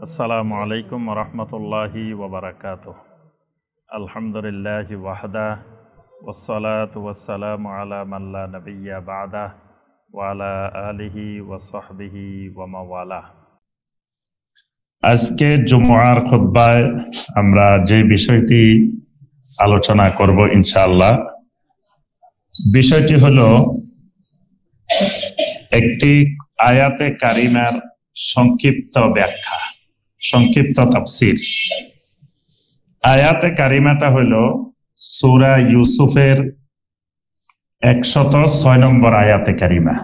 আসসালামু আলাইকুম রহমতুল্লাহি ওবরাকাতুহ। আলহামদুলিল্লাহি ওয়াহদা ওয়াসসালাতু ওয়াসসালামু আলা মান লা নাবিয়্যা বা'দা ওয়া আলা আলিহি ওয়া সাহবিহি ওয়া মাওয়ালা। আজকে জুমআর খুতবায় আমরা যে বিষয়টি আলোচনা করব ইনশাআল্লাহ, বিষয়টি হলো একটি আয়াতে কারিমার সংক্ষিপ্ত ব্যাখ্যা, সংক্ষিপ্ত তাফসীর। আয়াতে কারিমাটা হলো সূরা ইউসুফের 106 নম্বর আয়াতে কারিমা।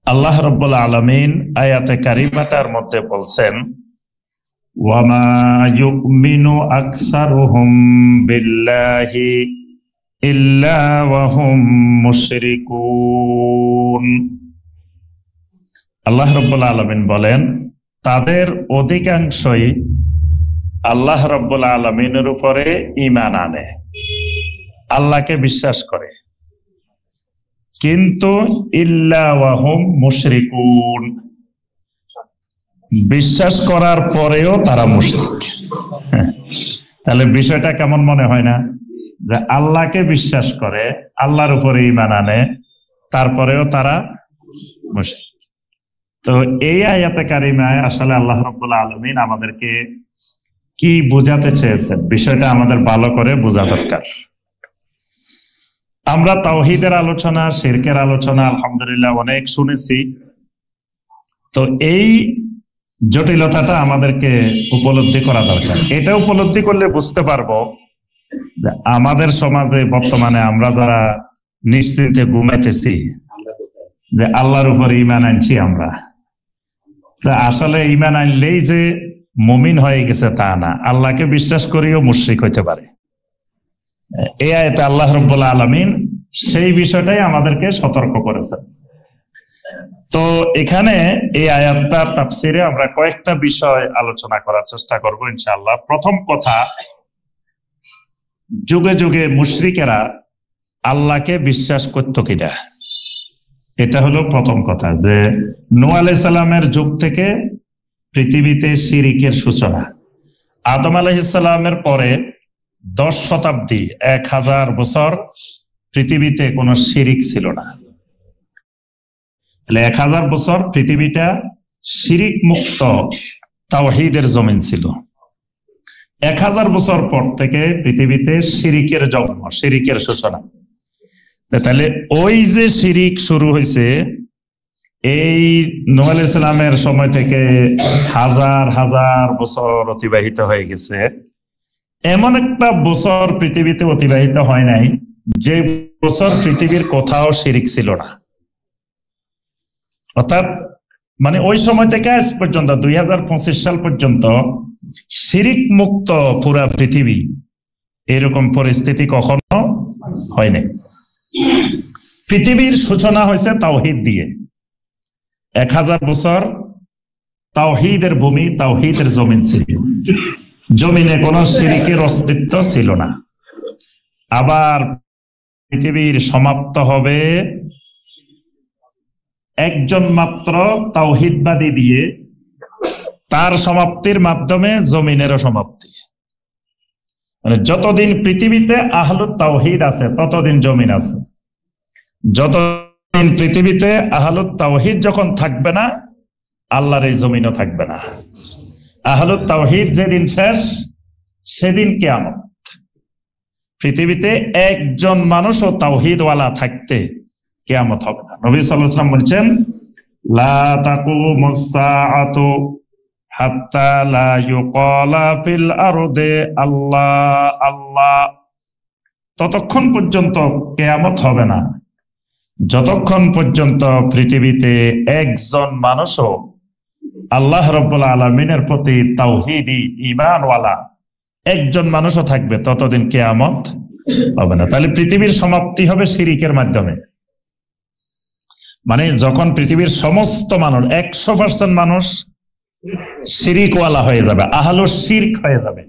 আল্লাহ রাব্বুল আলামিন আয়াতে কারিমাটার মধ্যে বলছেন, ওয়ামা ইউমিনু আকসারুহুম বিল্লাহি ইল্লা ওয়া হুম মুশরিকুন। আল্লাহ রাব্বুল আলামিন বলেন, তাদের অধিকাংশই আল্লাহ রাব্বুল আলামিনের উপরে ঈমান আনে, আল্লাহকে বিশ্বাস করে, কিন্তু ইল্লা ওয়া হুম মুশরিকুন, বিশ্বাস করার পরেও তারা মুশরিক। তাহলে বিষয়টা কেমন মনে হয় না? যে আল্লাহকে বিশ্বাস করে, আল্লাহর উপরে ঈমান আনে, তারপরেও তারা মুশরিক। তো এই আয়াতে কারিমায় আসলে আল্লাহ রাব্বুল আলামিন আমাদেরকে কি বোঝাতে চেয়েছেন, বিষয়টা আমাদের ভালো করে বোঝা দরকার। আমরা তাওহীদের আলোচনা, শিরকের আলোচনা আলহামদুলিল্লাহ অনেক শুনেছি। তো এই জটিলতাটা আমাদেরকে উপলব্ধি করা দরকার। এটা উপলব্ধি করলে বুঝতে পারবো যে আমাদের সমাজে বর্তমানে আমরা যারা নিশ্চিন্তে ঘুমাইতেছি, যে আল্লাহর উপর ঈমান আনছি আমরা, আসলে ঈমান আনলেই যে মুমিন হয়ে গেছে তা না, আল্লাহকে বিশ্বাস করিও মুশরিক হইতে পারে। এই আয়াতে আল্লাহ রাব্বুল আলামিন সেই বিষয়টাই আমাদেরকে সতর্ক করেছেন। তো এখানে এই আয়াতটার তাফসীরে আমরা কয়েকটা বিষয় আলোচনা করার চেষ্টা করব ইনশাআল্লাহ। প্রথম কথা, যুগে যুগে মুশরিকেরা আল্লাহকে বিশ্বাস করত কিনা, এটা হলো প্রথম কথা। যে নূহ আলাইহিস সালামের যুগ থেকে পৃথিবীতে শিরিকের সূচনা। আদম আলাইহিস সালামের পরে 10 শতাব্দী, 1000 বছর পৃথিবীতে কোনো শিরিক ছিল না। 1000 বছর পৃথিবীটা শিরিক মুক্ত তাওহীদের জমিন ছিল। 1000 বছর পর থেকে পৃথিবীতে শিরিকের জন্ম, শিরিকের সূচনা। তাহলে ওই যে শিরিক শুরু হয়েছে, এই নূহ আলাইহিস সালামের সময় থেকে হাজার হাজার বছর অতিবাহিত হয়ে গেছে। এমন একটা বছর পৃথিবীতে অতিবাহিত হয় নাই যে বছর পৃথিবীর কোথাও শিরিক ছিল না। অর্থাৎ মানে ওই সময় থেকে আজ পর্যন্ত 2025 সাল পর্যন্ত শিরিক মুক্ত পুরা পৃথিবী, এরকম পরিস্থিতি কখনো হয় নাই। পৃথিবীর সূচনা হয়েছে তাওহীদ দিয়ে। 1000 বছর তাওহীদের ভূমি, তাওহীদের জমিন ছিল, জমিনে কোনো শিরিকের অস্তিত্ব ছিল না। আবার পৃথিবীর সমাপ্ত হবে একজন মাত্র তাওহীদবাদী দিয়ে, তার সমাপ্তির মাধ্যমে জমিনেরও সমাপ্তি। মানে যতদিন পৃথিবীতে আহলুত তাওহীদ আছে ততদিন জমিন আছে। যতদিন পৃথিবীতে আহলুত তাওহীদ যখন থাকবে না, আল্লাহর এই জমিনও থাকবে না। আহলুত তাওহীদ যেদিন শেষ, সেদিন কিয়ামত। পৃথিবীতে একজন মানুষও তাওহীদওয়ালা থাকতে কিয়ামত হবে না। নবী সাল্লাল্লাহু আলাইহি ওয়াসাল্লাম বলেছেন, লা তাকুমুস সাআতু হাত্তা লা ইউকালা ফিল আরদে আল্লাহ আল্লাহ। ততক্ষণ পর্যন্ত কিয়ামত হবে না যতক্ষণ পর্যন্ত পৃথিবীতে একজন মানুষও আল্লাহ রাব্বুল আলামিনের প্রতি তাওহীদি ঈমানওয়ালা একজন মানুষও থাকবে, ততদিন কিয়ামত হবে না। তাহলে পৃথিবীর সমাপ্তি হবে শিরিকের মাধ্যমে। মানে যখন পৃথিবীর সমস্ত মানুষ, 100% মানুষ শিরিকওয়ালা হয়ে যাবে, আহলুশ শিরক হয়ে যাবে,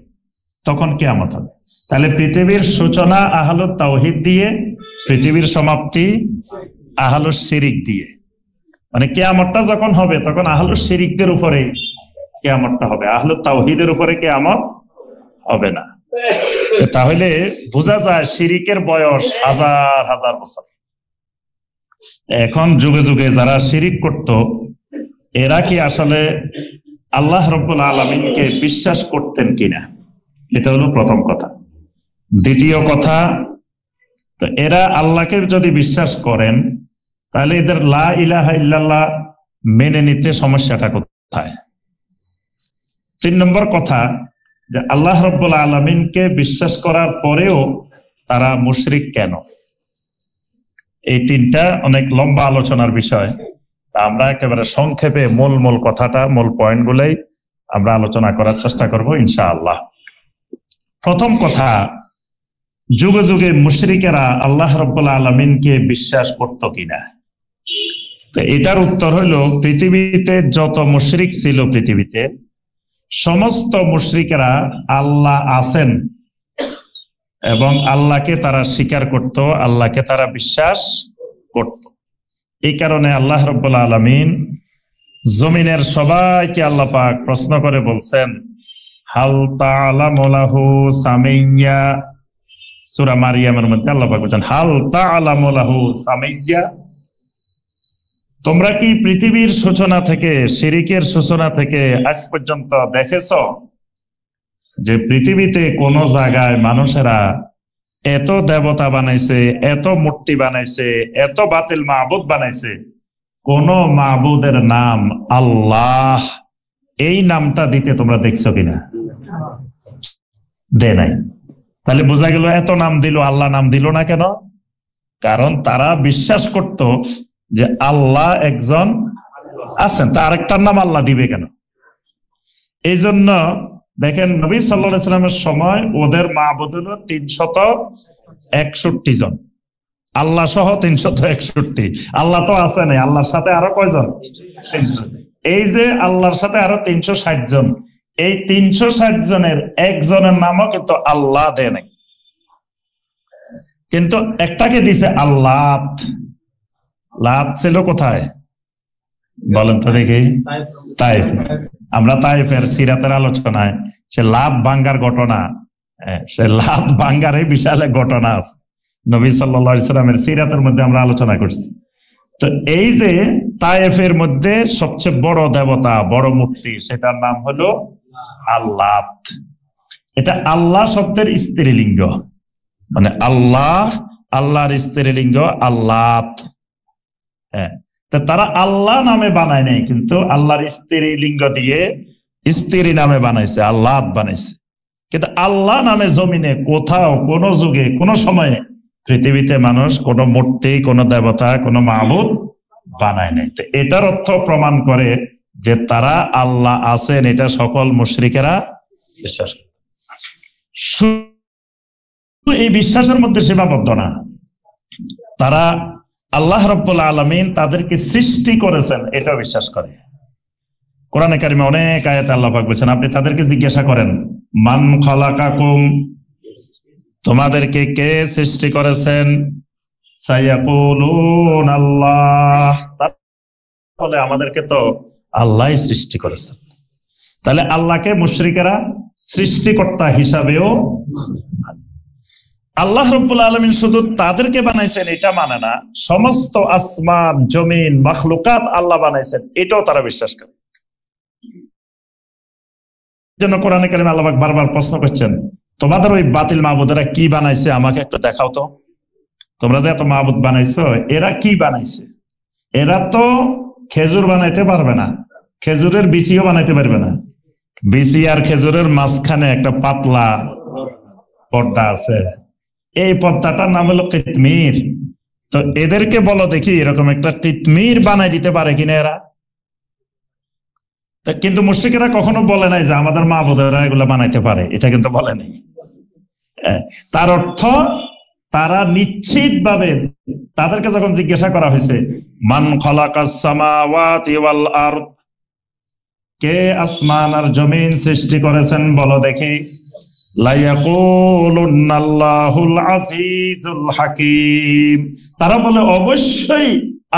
তখন কিয়ামত হবে। তাহলে পৃথিবীর সূচনা আহলুত তাওহীদ দিয়ে, পৃথিবীর সমাপ্তি আহলুশ শিরক দিয়ে। মানে কিয়ামতটা যখন হবে তখন আহলুশ শিরকদের উপরে কিয়ামতটা হবে, আহলুত তাওহীদের উপরে কিয়ামত হবে না। তাহলে বোঝা যায় শিরিকের বয়স হাজার হাজার বছর। এখন যুগে যুগে যারা শিরিক করত, এরা কি আসলে আল্লাহ রাব্বুল আলামিনকে বিশ্বাস করতেন কিনা, এটা হলো প্রথম কথা। দ্বিতীয় কথা, তো এরা আল্লাহকে যদি বিশ্বাস করেন তাহলে এদের লা ইলাহা ইল্লাল্লাহ মেনে নিতে সমস্যাটা কোথায়? 3 নম্বর কথা, যে আল্লাহ রাব্বুল আলামিনকে বিশ্বাস করার পরেও তারা মুশরিক কেন? এই 3টা অনেক লম্বা আলোচনার বিষয়। আমরা একেবারে সংক্ষেপে মূল কথাটা, মূল পয়েন্ট গুলাই আমরা আলোচনা করার চেষ্টা করব ইনশাআল্লাহ। প্রথম কথা, যুগে যুগে মুশরিকেরা আল্লাহ রাব্বুল আলামিনকে বিশ্বাস করত কিনা? তো এটার উত্তর হলো, পৃথিবীতে যত মুশরিক ছিল, পৃথিবীতে সমস্ত মুশরিকেরা আল্লাহ আছেন এবং আল্লাহকে তারা স্বীকার করত, আল্লাহকে তারা বিশ্বাস করত। এই কারণে আল্লাহ রাব্বুল আলামিন জমিনের সবাইকে আল্লাহ পাক প্রশ্ন করে বলছেন, হাল তা'লামু লাহু সামিয়্যা। সূরা মারিয়ামের মধ্যে আল্লাহ পাক বলেন, হাল তা'লামু লাহু সামিয়্যা। তোমরা কি পৃথিবীর সূচনা থেকে, শিরিকের সূচনা থেকে আজ পর্যন্ত দেখেছ যে পৃথিবীতে কোন জায়গায় মানুষেরা এত দেবতা বানাইছে, এত মূর্তি বানাইছে, এত বাতিল মাবুদ বানাইছে, কোন মাবুদের নাম আল্লাহ এই নামটা দিতে তোমরা দেখছো কিনা? দে নাই। তাহলে বোঝা গেল এত নাম দিল, আল্লাহ নাম দিল না কেন? কারণ তারা বিশ্বাস করত যে আল্লাহ একজন আছেন, তা আরেকটার নাম আল্লাহ দিবে কেন? এই জন্য দেখেন, নবী সাল্লাল্লাহু আলাইহি ওয়াসাল্লামের সময় ওদের মাবুদ হলো 361 জন, আল্লাহ সহ 361। আল্লাহ তো আছে নাই, আল্লাহর সাথে আরো কয়জন? 300। এই যে আল্লাহর সাথে আরো 360 জন, এই 360 জনের একজনের নামও কিন্তু আল্লাহ দেয় নাই, কিন্তু একটাকে দিছে আল্লাহ। লাত ছিল কোথায় বলেন তো দেখি? তাইফ। আমরা তাইফের সিরাতের আলোচনায় সে লাত ভাঙ্গার ঘটনা, সে লাত ভাঙ্গার বিশাল ঘটনা আছে নবী সাল্লাল্লাহু আলাইহি সাল্লামের সিরাতের মধ্যে আমরা আলোচনা করছি। তো এই যে তাইফের মধ্যে সবচেয়ে বড় দেবতা, বড় মূর্তি, সেটার নাম হলো আল্লাহ। এটা আল্লাহ শব্দের স্ত্রীলিঙ্গ, মানে আল্লাহ, আল্লাহর স্ত্রীলিঙ্গ আল্লাহ। হ্যাঁ, তারা আল্লাহ নামে বানায় নাই, কিন্তু আল্লাহর স্ত্রীলিঙ্গ দিয়ে স্ত্রী নামে বানাইছে, আল্লাহ বানাইছে। কিন্তু আল্লাহ নামে জমিনে কোথাও, কোন যুগে, কোন সময়ে পৃথিবীতে মানুষ কোন মূর্তি, কোন দেবতা, কোন মাবুদ বানায় নাই। তো এটার অর্থ প্রমাণ করে যে তারা আল্লাহ আছেন, এটা সকল মুশরিকেরা বিশ্বাস করে। শুধু এই বিশ্বাসের মধ্যে সীমাবদ্ধ না, তারা আল্লাহ রাব্বুল আলামিন তাদেরকে সৃষ্টি করেছেন এটা বিশ্বাস করে। কোরআনে কারিমে অনেক আয়াতে আল্লাহ পাক বলেছেন, আপনি তাদেরকে জিজ্ঞাসা করেন, মান খালাকাকুম, তোমাদেরকে কে সৃষ্টি করেছেন? সায়াকুলুন আল্লাহ, তাহলে আমাদেরকে তো আল্লাহই সৃষ্টি করেছেন। তাহলে আল্লাহকে মুশরিকেরা সৃষ্টিকর্তা হিসাবেও, আল্লাহ রাব্বুল আলামিন শুধু তাদেরকে বানাইছেন এটা মানে না, সমস্ত আসমান, জমিন, মাখলুকাত আল্লাহ বানাইছেন এটাও তারা বিশ্বাস করে। জন্য কোরআনে কারিমে আল্লাহ পাক বারবার প্রশ্ন করছেন, তোমাদের ওই বাতিল মাবুদেরা কি বানাইছে আমাকে একটু দেখাও তো। তোমরা যে এত মাবুদ বানাইছো, এরা কি বানাইছে? এরা তো খেজুর বানাইতে পারবে না, খেজুরের বিচিও বানাইতে পারবে না। বিচি আর খেজুরের মাঝখানে একটা পাতলা পর্দা আছে, এই পর্দাটার নাম হলো কিতমির। তো এদেরকে বলো দেখি এরকম একটা কিতমির বানাই দিতে পারে কিনা এরা? কিন্তু মুশরিকেরা কখনো বলে নাই যে আমাদের মাবুদেরা এগুলা বানাইতে পারে, এটা কিন্তু বলে নাই। তার অর্থ তারা নিশ্চিত ভাবে, তাদেরকে যখন জিজ্ঞাসা করা হয়েছে মান খালাকাস সামাওয়াতি ওয়াল আরদ, কে আসমান আর জমিন সৃষ্টি করেছেন বলো দেখি, লায়াকুলুন্নাল্লাহুল আজিজুল হাকিম, তারা বলে অবশ্যই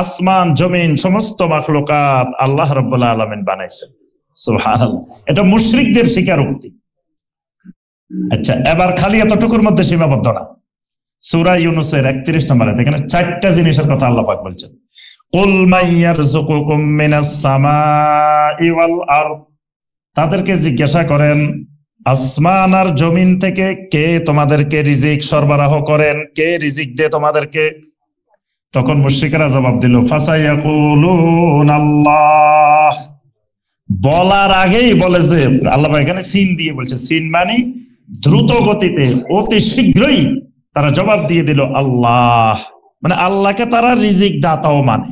আসমান, জমিন, সমস্ত মাখলুকাত আল্লাহ রাব্বুল আলামিন বানাইছেন। সুবহানাল্লাহ, এটা মুশরিকদের স্বীকারোক্তি। আচ্ছা, এবার খালি এতটুকুর মধ্যে সীমাবদ্ধ না। সূরা ইউনূসের 31 নম্বরে এখানে 4টা জিনিসের কথা আল্লাহ পাক বলছেন। কুল মাইয়ারযুকুকুম মিনাস সামাই ওয়াল আরদ, তাদেরকে জিজ্ঞাসা করেন আসমান আর জমিন থেকে কে তোমাদেরকে রিজিক সরবরাহ করেন, কে রিজিক দেয় তোমাদেরকে? তখন মুশরিকরা জবাব দিল ফাসায়াকুলুনা আল্লাহ। বলার আগেই বলে যে আল্লাহ এখানে সিন দিয়ে বলছে, সিন মানে দ্রুত গতিতে, অতি শীঘ্রই তারা জবাব দিয়ে দিল আল্লাহ, মানে আল্লাহকে তারা রিজিক দাতাও মানে।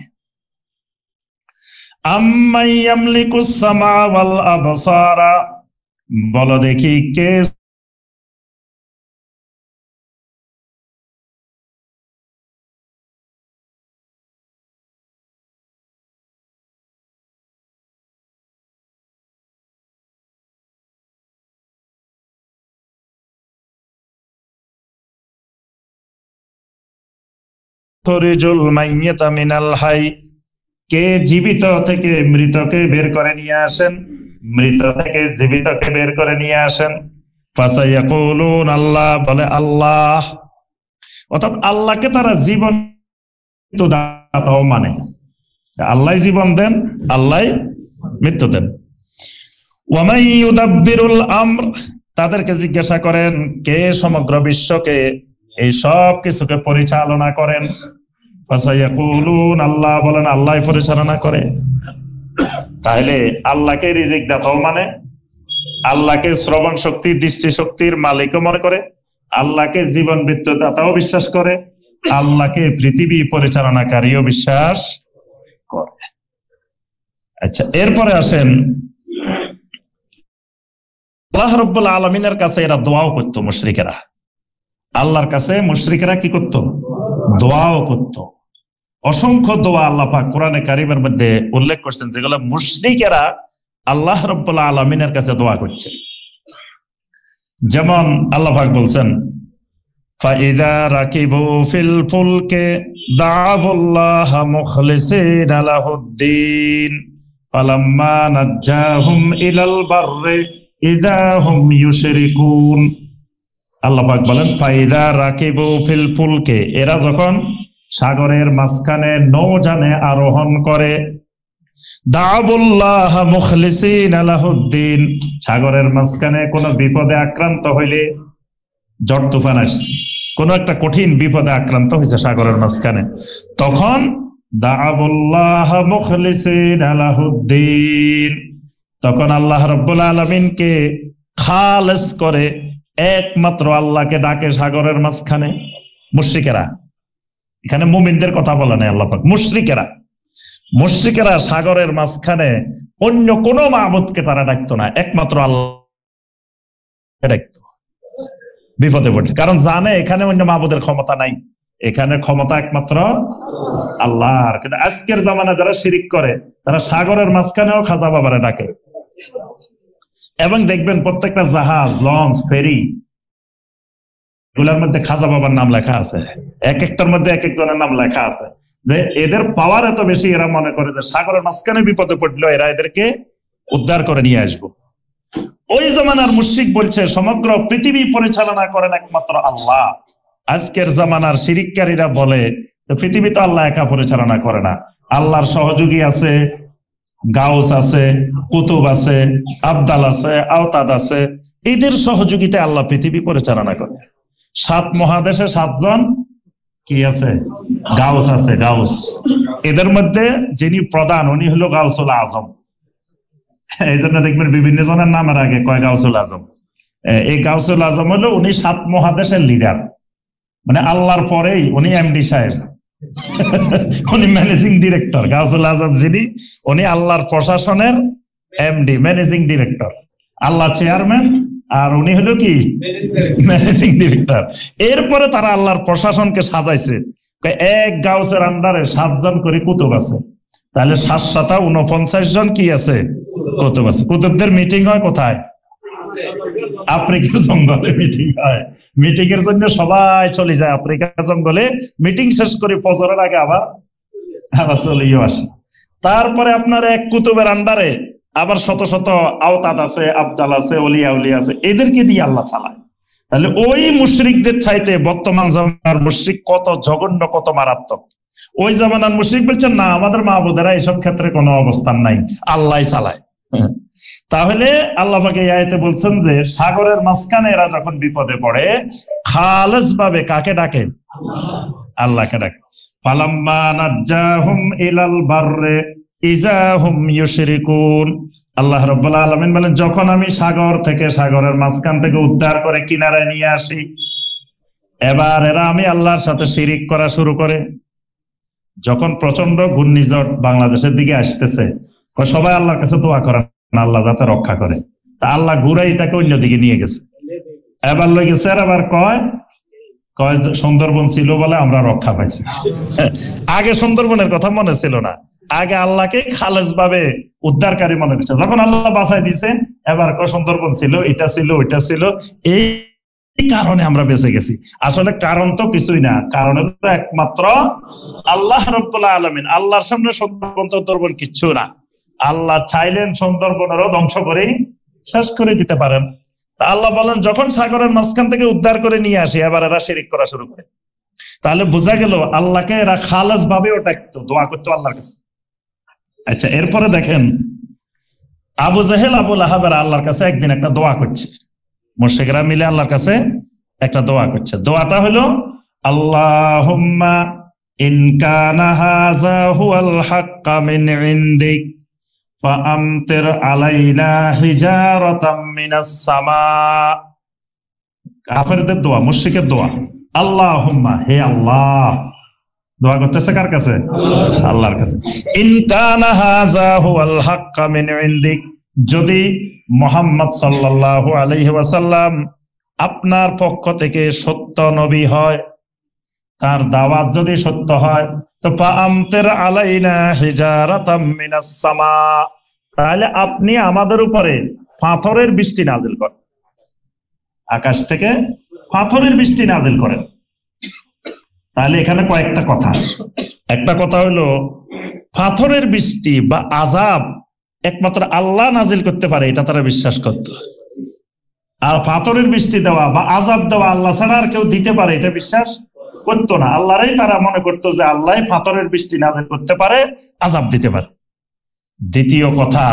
আম্মান ইয়ামলিকুস সামা ওয়াল আবসারা, বলো দেখি কে তুখরিজুল মাইয়াতা মিনাল হাই, কে জীবিত থেকে মৃতকে বের করে নিয়ে আসেন, মৃত থেকে জীবিতকে বের করে নিয়ে আসেন। ফাসায়াকুলুন আল্লাহ, বলে আল্লাহ, অর্থাৎ আল্লাহকে তারা জীবন দাতাও মানে। আল্লাহ জীবন দেন, আল্লাহ মৃত্যু দেন। ওয়া মান ইউদাব্বিরুল আমর, তাদেরকে জিজ্ঞাসা করেন কে সমগ্র বিশ্বকে এই সব কিছুকে পরিচালনা করেন। ফাসায়াকুলুন আল্লাহ, বলেন আল্লাহ পরিচালনা করে। তাহলে আল্লাহকে রিজিক দাতাও মানে, আল্লাহকে শ্রবণ শক্তি দৃষ্টি শক্তির মালিকও মনে করে, আল্লাহকে জীবন মৃত্যু দাতাও বিশ্বাস করে, আল্লাহকে পৃথিবী পরিচালনাকারীও বিশ্বাস করে। আচ্ছা, এরপরে আসেন আল্লাহ রাব্বুল আলামিনের কাছে এরা দোয়াও করতো মুশরিকেরা। আল্লাহর কাছে মুশরিকেরা কি করত? দোয়াও করত। অসংখ্য দোয়া আল্লাহ পাক কোরআনে কারীমের মধ্যে উল্লেখ করছেন যেগুলো মুশরিকেরা আল্লাহ রাব্বুল আলামিনের কাছে দোয়া করছে। যেমন আল্লাহ পাক বলছেন ফাইদা রাকিবু ফিল ফুলকে দাআবুল্লাহ মুখলিসিনা লাহুদ্দিন ফালাম্মা নাজ্জাহুম ইলাল বাররি ইযা হুম ইউশরিকুন। আল্লাহ পাক বলেন ফাইদা রাকিবু ফিল ফুলকে, এরা যখন সাগরের মাঝখানে নৌযানে আরোহণ করে, দাআবুল্লাহ মুখলিসিনা লাহুদ্দিন, সাগরের মাঝখানে কোনো বিপদে আক্রান্ত হইলে, ঝড় তুফান আসছে, কোনো একটা কঠিন বিপদে আক্রান্ত হয়েছে সাগরের মাঝখানে, তখন দাআবুল্লাহ মুখলিসিনা লাহুদ্দিন, তখন আল্লাহ রাব্বুল আলামিনকে খালেস করে একমাত্র আল্লাহকে ডাকে সাগরের মাঝখানে। মুশরিকেরা, এখানে মুমিনদের কথা বলে নাই আল্লাহ পাক, মুশরিকেরা সাগরের মাঝখানে অন্য কোনো মাবুদকে তারা ডাকতো না, একমাত্র আল্লাহকে ডাকতো বিপদে পড়লে, কারণ জানে এখানে অন্য মাবুদের ক্ষমতা নাই, এখানে ক্ষমতা একমাত্র আল্লাহর। কিন্তু আজকের জামানায় যারা শিরিক করে তারা সাগরের মাঝখানেও খাজা বাবারে ডাকে। এবং দেখবেন প্রত্যেকটা জাহাজ, লঞ্চ, ফেরি এগুলোর মধ্যে খাজা বাবার নাম লেখা আছে, এক একটার মধ্যে এক একজনের নাম লেখা আছে। যে এদের পাওয়ার এত বেশি, এরা মনে করে যে সাগরের মাঝখানে বিপদে পড়লো এরা এদেরকে উদ্ধার করে নিয়ে আসবো। ওই জামানার মুশরিক বলছে সমগ্র পৃথিবী পরিচালনা করেন একমাত্র আল্লাহ। আজকের জামানার শিরিককারীরা বলে পৃথিবী তো আল্লাহ একা পরিচালনা করে না, আল্লাহর সহযোগী আছে, গাউস আছে, কুতুব আছে, আবদাল আছে, আওতাদ আছে, এদের সহযোগিতায় আল্লাহ পৃথিবী পরিচালনা করে। 7 মহাদেশে 7 জন কি আছে? গাউস আছে, গাউস। এদের মধ্যে যিনি প্রধান উনি হলো গাউসুল আজম। এই জন্য দেখবেন বিভিন্ন জনের নামের আগে কয় গাউসুল আজম। এই গাউসুল আজম হলো উনি 7 মহাদেশের লিডার, মানে আল্লাহর পরেই উনি এমডি সাহেব, উনি ম্যানেজিং ডিরেক্টর। গাউসুল আজম যিনি, উনি আল্লাহর প্রশাসনের এমডি, ম্যানেজিং ডিরেক্টর। আল্লাহ চেয়ারম্যান আর উনি হলো কি ম্যানেজিং ডিরেক্টর। এরপরে তারা আল্লাহর প্রশাসনকে সাজাইছে। এক গাউসের আন্ডারে 7 জন করে কুতুব আছে, তাহলে 7 7 49 জন কি আছে? কুতুব আছে। কুতুবদের মিটিং হয় কোথায়? আফ্রিকা জঙ্গলে মিটিং হয়। মিটিং এর জন্য সবাই চলে যায় আফ্রিকা জঙ্গলে, মিটিং শেষ করে ফজরের আগে আবার চলেও আসে। তারপরে আপনার এক কুতুবের আন্ডারে আবার শত শত আওতাদ আছে, আবদাল আছে, ওলিয়া উলিয়া আছে, এদেরকে দিয়ে আল্লাহ চালায়। তাহলে ওই মুশরিকদের চাইতে বর্তমান জামানার মুশরিক কত জঘন্য, কত মারাত্মক। ওই জামানার মুশরিক বলছেন না, আমাদের মাহবুদেরা এইসব ক্ষেত্রে কোনো অবস্থান নাই, আল্লাহ চালায়। তাহলে আল্লাহ পাক এই আয়াতে বলছেন যে সাগরের মাঝখানে এরা যখন বিপদে পড়ে খালেস ভাবে কাকে ডাকে? আল্লাহকে ডাকে। ফালাম্মা নাজ্জাহুম ইলাল বাররে ইযা হুম ইউশরিকুন। আল্লাহ রাব্বুল আলামিন বলেন, যখন আমি সাগর থেকে, সাগরের মাঝখান থেকে উদ্ধার করে কিনারায় নিয়ে আসি, এবার এরা আমি আল্লাহর সাথে শিরিক করা শুরু করে। যখন প্রচন্ড ঘূর্ণিঝড় বাংলাদেশের দিকে আসতেছে, সবাই আল্লাহর কাছে দোয়া করেন আল্লাহ যাতে রক্ষা করে। তা আল্লাহ ঘুরাই এটাকে অন্যদিকে নিয়ে গেছে। এবার লই গেছে, আর আবার কয় সুন্দরবন ছিল বলে আমরা রক্ষা পাইছি। আগে সুন্দরবনের কথা মনে ছিল না, আগে আল্লাহকে খালেজ ভাবে উদ্ধারকারী মনে করছে। যখন আল্লাহ বাঁচাই দিছে, এবার সুন্দরবন ছিল, এটা ছিল, ওইটা ছিল, এই কারণে আমরা বেঁচে গেছি। আসলে কারণ তো কিছুই না, কারণ একমাত্র আল্লাহ রাব্বুল আলামিন। আল্লাহর সামনে সুন্দরবন কিচ্ছু না। আল্লাহ চাইলেন সুন্দরবনেরও ধ্বংস করে শেষ করে দিতে পারেন। আল্লাহ বলেন, যখন সাগরের মাঝখান থেকে উদ্ধার করে নিয়ে আসি, এবার এরা শিরিক করা শুরু করে। তাহলে বোঝা গেল আল্লাহকে এরা খালেস ভাবে ডাকতো, দোয়া করতো আল্লাহর কাছে। আচ্ছা, এরপরে দেখেন আবু জাহেল, আবু লাহাবের আল্লাহর কাছে একদিন একটা দোয়া করছে। মুশরিকরা মিলে আল্লাহর কাছে একটা দোয়া করছে। দোয়াটা হলো, আল্লাহুম্মা ইন কানা হাযা হুয়াল হাক্কা মিন ইনদিক ফাআমতির আলাইনা হিজারাতাম মিনাস সামা। কাফেরদের দোয়া, মুশরিকের দোয়া। আল্লাহুম্মা, হে আল্লাহ, দোয়া করতেছে কার কাছে? আল্লাহর কাছে। ইন কানা হাযা হুয়াল হাক্কা মিন ইনদিক, যদি মুহাম্মদ সাল্লাল্লাহু আলাইহি ওয়াসাল্লাম আপনার পক্ষ থেকে সত্য নবী হয়, তার দাওয়াত যদি সত্য হয়, তো ফাআমতির আলাইনা হিজারাতাম মিনাস সামা, তাহলে আপনি আমাদের উপরে পাথরের বৃষ্টি নাজিল করেন, আকাশ থেকে পাথরের বৃষ্টি নাজিল করেন। তাহলে এখানে কয়েকটা কথা। একটা কথা হলো, পাথরের বৃষ্টি বা আযাব একমাত্র আল্লাহ নাজিল করতে পারে, এটা তারা বিশ্বাস করত। আর পাথরের বৃষ্টি দেওয়া বা আযাব দেওয়া আল্লাহ ছাড়া আর কেউ দিতে পারে, এটা বিশ্বাস করতো না। আল্লাহরাই তারা মনে করতো যে আল্লাহ পাথরের বৃষ্টি নাজিল করতে পারে, আযাব দিতে পারে। দ্বিতীয় কথা,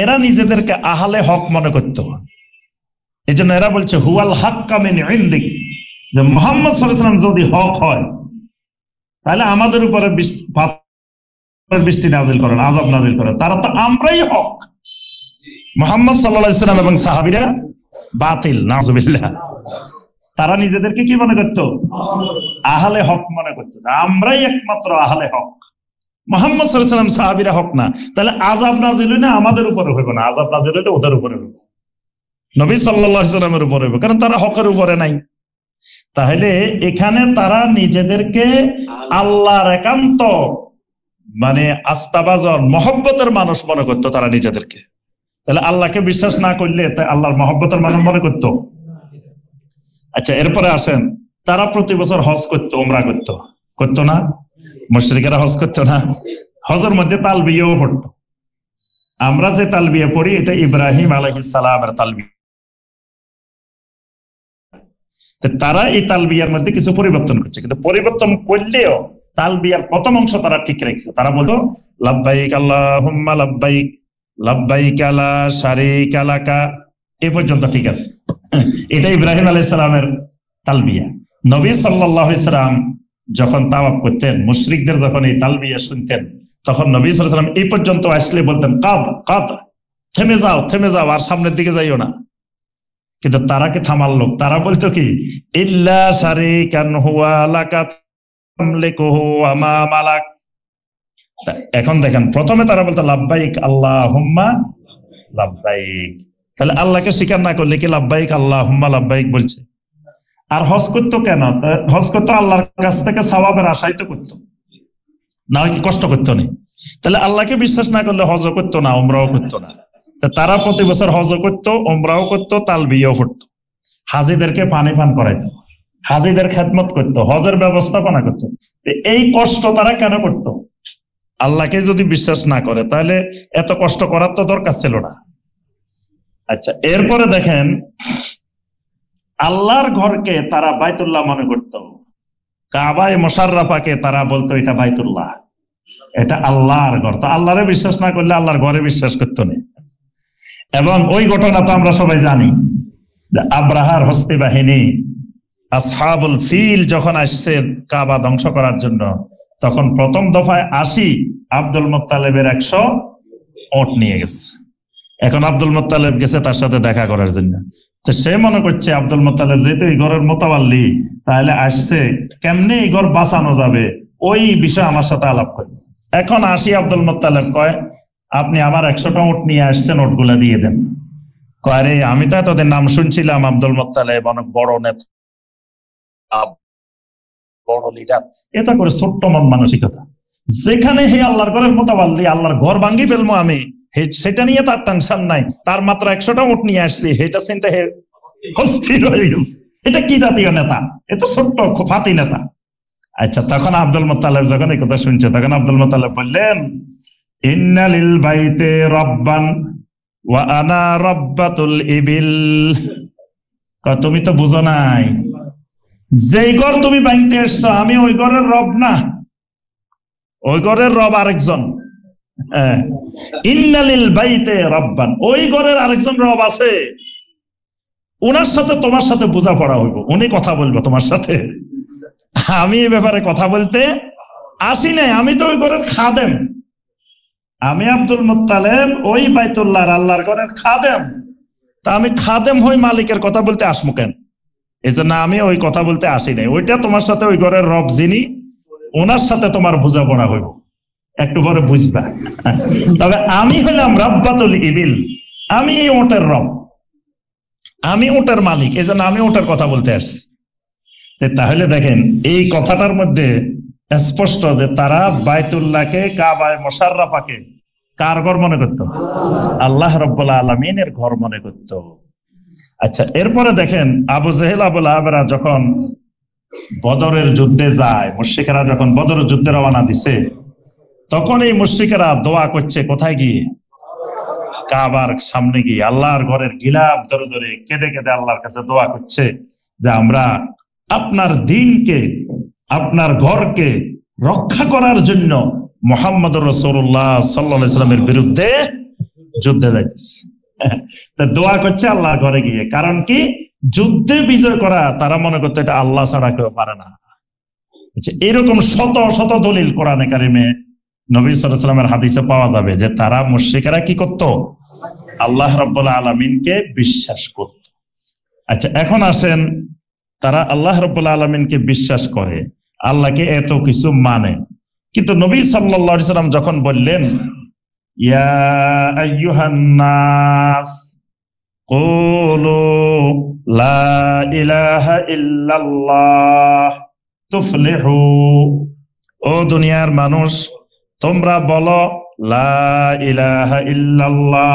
এরা নিজেদেরকে আহলে হক মনে করত। এই জন্য এরা বলছে হুয়াল হাক্কা মিন ইনদিক, যে মুহাম্মদ সাল্লাল্লাহু আলাইহি ওয়াসাল্লাম যদি হক হয়, তাহলে আমাদের উপরে বৃষ্টি নাজিল করেন, আযাব নাজিল করেন। তারা তো আমরাই হক, মুহাম্মদ সাল্লাল্লাহু আলাইহি ওয়াসাল্লাম এবং সাহাবীরা বাতিল, নাউযুবিল্লাহ। তারা নিজেদেরকে কি মনে করত? আহলে হক মনে করত, আমরাই একমাত্র আহলে হক, মুহাম্মদ সাল্লাল্লাহু আলাইহি ওয়াসাল্লাম সাহাবীরা হক না। তাহলে আযাব নাজিল হইলে আমাদের উপরে হইব না, আযাব নাজিল হইলে ওদের উপরে হইব, নবী সাল্লাল্লাহু আলাইহি ওয়াসাল্লামের উপরে হইব, কারণ তারা হকের উপরে নাই। তাহলে এখানে তারা নিজেদেরকে আল্লাহর একান্ত মানে আস্থাভাজন মহব্বতের মানুষ মনে করতো তারা নিজেদেরকে। তাহলে আল্লাহকে বিশ্বাস না করলে আল্লাহর মহব্বতের মানুষ মনে করতো। আচ্ছা, এরপরে আসেন, তারা প্রতি বছর হজ করতো, উমরা করতো না? মুশরিকেরা হজ করতো না? হজের মধ্যে তালবিয়াও পড়তো। আমরা যে তালবিয়া পড়ি, এটা ইব্রাহিম আলাইহিস সালামের তালবিয়া। তারা এই তালবিয়ার মধ্যে কিছু পরিবর্তন করছে, কিন্তু পরিবর্তন করলেও তালবিয়ার প্রথম অংশ তারা ঠিক রেখেছে। তারা বলতো লাব্বাইক আল্লাহুম্মা লাব্বাইক, লাব্বাইক লা শারীকা লাকা, এই পর্যন্ত ঠিক আছে। এটা ইব্রাহিম আলাইহিস সালামের তালবিয়া। নবী সাল্লাল্লাহু আলাইহি সাল্লাম যখন তাওয়াফ করতেন, মুশরিকদের যখন এই তালবিয়া শুনতেন, তখন নবী সাল্লাল্লাহু আলাইহি সাল্লাম এই পর্যন্ত আসলে বলতেন কাদ কাদ, থেমে যাও, আর সামনের দিকে যাইও না। কিন্তু তারা কি থামার লোক? তারা বলতো কি, ইল্লা শারীকান হুয়া লাকা তামলিকুহু ওয়া মা মালাক। এখন দেখেন, প্রথমে তারা বলতো লাব্বাইক আল্লাহুম্মা লাব্বাইক। তাহলে আল্লাহকে স্বীকার না করলে কি লাব্বাইক আল্লাহুম্মা লাব্বাইক বলছে? আর হজ করতো কেন? হজ করতো আল্লাহর কাছ থেকে সওয়াবের আশাই তো করতো, না হয় কি কষ্ট করতো না? তাহলে আল্লাহকে বিশ্বাস না করলে হজও করতো না, উমরাও করতো না। তারা প্রতি বছর হজও করতো, উমরাও করতো, তালবিয়াও পড়তো, হাজিদেরকে পানি পান করাইতো, হাজিদের খেদমত করতো, হজের ব্যবস্থাপনা করতো। এই কষ্ট তারা কেন করতো? আল্লাহকে যদি বিশ্বাস না করে তাহলে এত কষ্ট করার তো দরকার ছিল না। আচ্ছা, এরপরে দেখেন আল্লাহর ঘরকে তারা বাইতুল্লাহ মনে করত, কাবায়ে মুশাররাফাকে তারা বলতো এটা বাইতুল্লাহ, এটা আল্লাহর ঘর। তো আল্লাহরে বিশ্বাস না করলে আল্লাহর ঘরে বিশ্বাস করতো না। এবং ওই ঘটনা তো আমরা সবাই জানি, আব্রাহার হস্তি বাহিনী আসহাবুল ফিল যখন আসছে কাবা ধ্বংস করার জন্য, তখন প্রথম দফায় 80 আব্দুল মুত্তালিবের 100 ওট নিয়ে গেছে। এখন আব্দুল মুত্তালিব গেছে তার সাথে দেখা করার জন্য। তো সে মনে করছে আব্দুল মুত্তালিব যেহেতু এই ঘরের মোতাবাল্লি, তাহলে আসছে কেমনে এই ঘর বাঁচানো যাবে ওই বিষয়ে আমার সাথে আলাপ করে। এখন 80 আব্দুল মুত্তালিব কয়, আপনি আবার 100টা ওট নিয়ে আসছেন, ওটগুলা দিয়ে দেন। কয়, রে আমি তো এতদিন নাম শুনছিলাম আব্দুল মুত্তালিব অনেক বড় নেতা, বড় লিডার। এটা করে ছোট্ট মন মানসিকতা, যেখানে হে আল্লাহর ঘরের মোতাবাল্লি, আল্লাহর ঘর ভাঙ্গি ফেলবো আমি, সেটা নিয়ে তার টেনশন নাই। তার মাত্র 100টা ওট নিয়ে আসছি, এটা চিন্তা হে অস্থির হয়ে গেছে। এটা কি জাতীয় নেতা? এটা ছোট্ট ফাতি নেতা। আচ্ছা, তখন আব্দুল মুত্তালিব যখন এই কথা শুনছে, তখন আব্দুল মুত্তালিব বললেন, ইন্না লিল বাইতে রব্বান ওয়া আনা রব্বাতুল ইবিল। তুমি তো বুঝো নাই, যেই ঘর তুমি ভাঙতে এসছো আমি ওই ঘরের রব না, ওই ঘরের রব আরেকজন। ইন্না লিল বাইতে রব্বান, ওই ঘরের আরেকজন রব আছে, ওনার সাথে তোমার সাথে বোঝাপড়া হইব, উনি কথা বলবো তোমার সাথে। আমি এই ব্যাপারে কথা বলতে আসি নাই, আমি তো ওই ঘরের খাদেম, আমি আব্দুল মুত্তালিব ওই বাইতুল্লাহর আল্লাহর ঘরের খাদেম। তা আমি খাদেম হই মালিকের কথা বলতে আসমু কেন? এই জন্য আমি ওই কথা বলতে আসি নাই। ওইটা তোমার সাথে ওই ঘরের রব যিনি, ওনার সাথে তোমার বোঝাপড়া হইব, একটু পরে বুঝবা। তবে আমি হইলাম রব্বাতুল ইবিল, আমি এই ওটের রব, আমি ওটের মালিক, এই জন্য আমি ওটের কথা বলতে আসছি। তাহলে দেখেন এই কথাটার মধ্যে স্পষ্ট যে তারা বাইতুল্লাহকে, কাবায়ে মুশাররাফাকে কার ঘর মনে করত? আল্লাহ রাব্বুল আলামিনের ঘর মনে করত। আচ্ছা, এরপরে দেখেন আবু জেহেল, আবু লাহাবরা যখন বদরের যুদ্ধে যায়, মুশরিকেরা যখন বদরের যুদ্ধে রওনা দিছে, তখন এই মুশরিকেরা দোয়া করছে কোথায় গিয়ে? কাবার সামনে গিয়ে আল্লাহর ঘরের গিলাফ ধরে ধরে কেঁদে কেঁদে আল্লাহর কাছে দোয়া করছে যে আমরা আপনার দ্বীনকে, আপনার ঘরকে রক্ষা করার জন্য মুহাম্মদুর রাসূলুল্লাহ সাল্লাল্লাহু আলাইহি ওয়াসাল্লামের বিরুদ্ধে যুদ্ধে যাইতেছে। দোয়া করছে আল্লাহর ঘরে গিয়ে। কারণ কি? যুদ্ধে বিজয় করা তারা মনে করতে এটা আল্লাহ ছাড়া কেউ পারে না। এরকম শত শত দলিল কোরআনে কারিমে, নবী সাল্লাল্লাহু আলাইহি ওয়াসাল্লামের হাদিসে পাওয়া যাবে যে তারা মুশরিকরা কি করত? আল্লাহ রাব্বুল আলামিনকে বিশ্বাস করত। আচ্ছা, এখন আসেন, তারা আল্লাহ রাব্বুল আলামিনকে বিশ্বাস করে, আল্লাহকে এত কিছু মানে, কিন্তু নবী সাল্লাল্লাহু আলাইহি ওয়াসাল্লাম যখন বললেন ইয়া আইয়ুহান নাস কুলু লা ইলাহা ইল্লাল্লাহ তুফলিহু, ও দুনিয়ার মানুষ তোমরা বলো লা ইলাহা ইল্লাল্লাহ,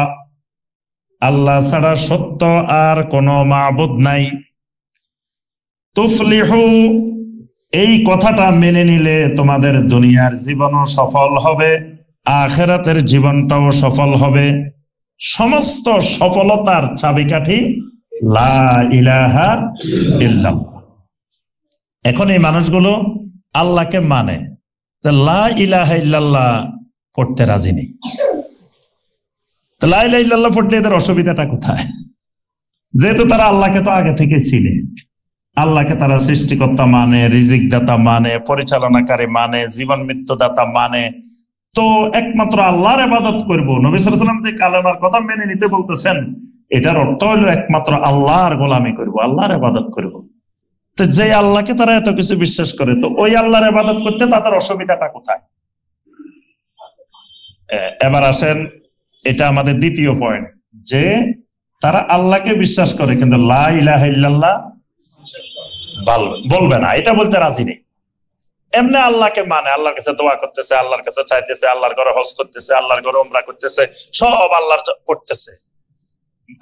আল্লাহ ছাড়া সত্য আর কোনো মাবুদ নাই। তুফলিহু, এই কথাটা মেনে নিলে তোমাদের দুনিয়ার জীবনও সফল হবে, আখিরাতের জীবনটাও সফল হবে। সমস্ত সফলতার চাবিকাঠি লা ইলাহা ইল্লাল্লাহ। এখন এই মানুষগুলো আল্লাহকে মানে, লা ইলাহা ইল্লাল্লাহ পড়তে রাজি নেই। লা ইলাহা ইল্লাল্লাহ পড়তে এদের অসুবিধাটা কোথায়? যেহেতু তারা আল্লাহকে তো আগে থেকে চিনে, আল্লাহকে তারা সৃষ্টিকর্তা মানে, রিজিক দাতা মানে, পরিচালনাকারী মানে, জীবন মৃত্যু দাতা মানে, তো একমাত্র আল্লাহর ইবাদত করব। নবী সাল্লাল্লাহু আলাইহি ওয়াসাল্লাম যে কালেমার কথা মেনে নিতে বলতেছেন, এটার অর্থ হলো একমাত্র আল্লাহর গোলামি করব, আল্লাহর ইবাদত করব। তো যে আল্লাহকে তারা এত কিছু বিশ্বাস করে, তো ওই আল্লাহর ইবাদত করতে তাদের অসুবিধাটা কোথায়? এবার আসেন, এটা আমাদের দ্বিতীয় পয়েন্ট, যে তারা আল্লাহকে বিশ্বাস করে কিন্তু লা ইলাহা ইল্লাল্লাহ বলবে না, এটা বলতে রাজি নেই। এমনি আল্লাহকে মানে, আল্লাহর কাছে দোয়া করতেছে, আল্লাহর কাছে চাইতেছে, আল্লাহর ঘরে হজ করতেছে, আল্লাহর ঘরে উমরা করতেছে, সব আল্লাহর করতেছে,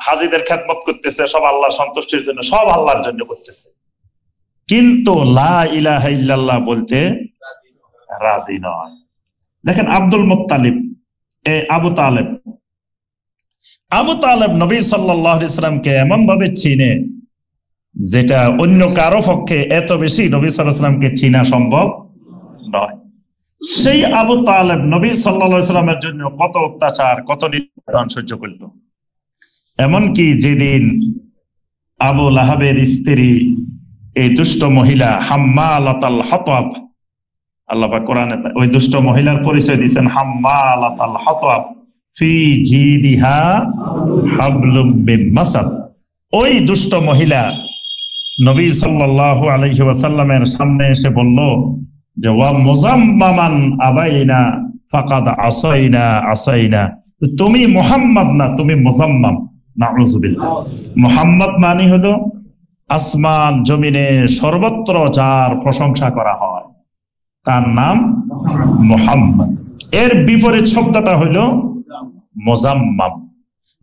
হাজীদের খেদমত করতেছে, সব আল্লাহর সন্তুষ্টির জন্য, সব আল্লাহর জন্য করতেছে, কিন্তু লা ইলাহা ইল্লাল্লাহ বলতে রাজি নয়। দেখেন আব্দুল মুত্তালিব, আবু তালেব, আবু তালেব নবী সাল্লাল্লাহু আলাইহি সাল্লামকে এমন ভাবে চিনে যেটা অন্য কারো পক্ষে এত বেশি নবী সাল্লাল্লাহু আলাইহি সাল্লামকে চিনা সম্ভব নয়। সেই আবু তালেব নবী সাল্লাল্লাহু আলাইহি সাল্লামের জন্য কত অত্যাচার, কত নির্যাতন সহ্য করল। এমনকি যেদিন আবু লাহাবের স্ত্রী এই দুষ্ট মহিলা হাম্মালাতাল হাতাব, আল্লাহ পাক কোরআনে ওই দুষ্ট মহিলার পরিচয় দিয়েছেন, হাম্মালাতাল হাতাব ফি জিদিহা হাবলুম মিন মাসাদ। ওই দুষ্ট মহিলা নবী সাল্লাল্লাহু আলাইহি ওয়াসাল্লামের সামনে এসে বলল যে ওয়া মুজাম্মামান আবাইনা ফাকাদ আসাইনা আসাইনা, তুমি মুহাম্মদ না, তুমি মুজাম্মাম। নাউযুবিল্লাহ। মুহাম্মদ মানে হলো আসমান জমিনে সর্বত্র যার প্রশংসা করা হয় তার নাম মুহাম্মদ। এর বিপরীত শব্দটা হলো মুজাম্মাম,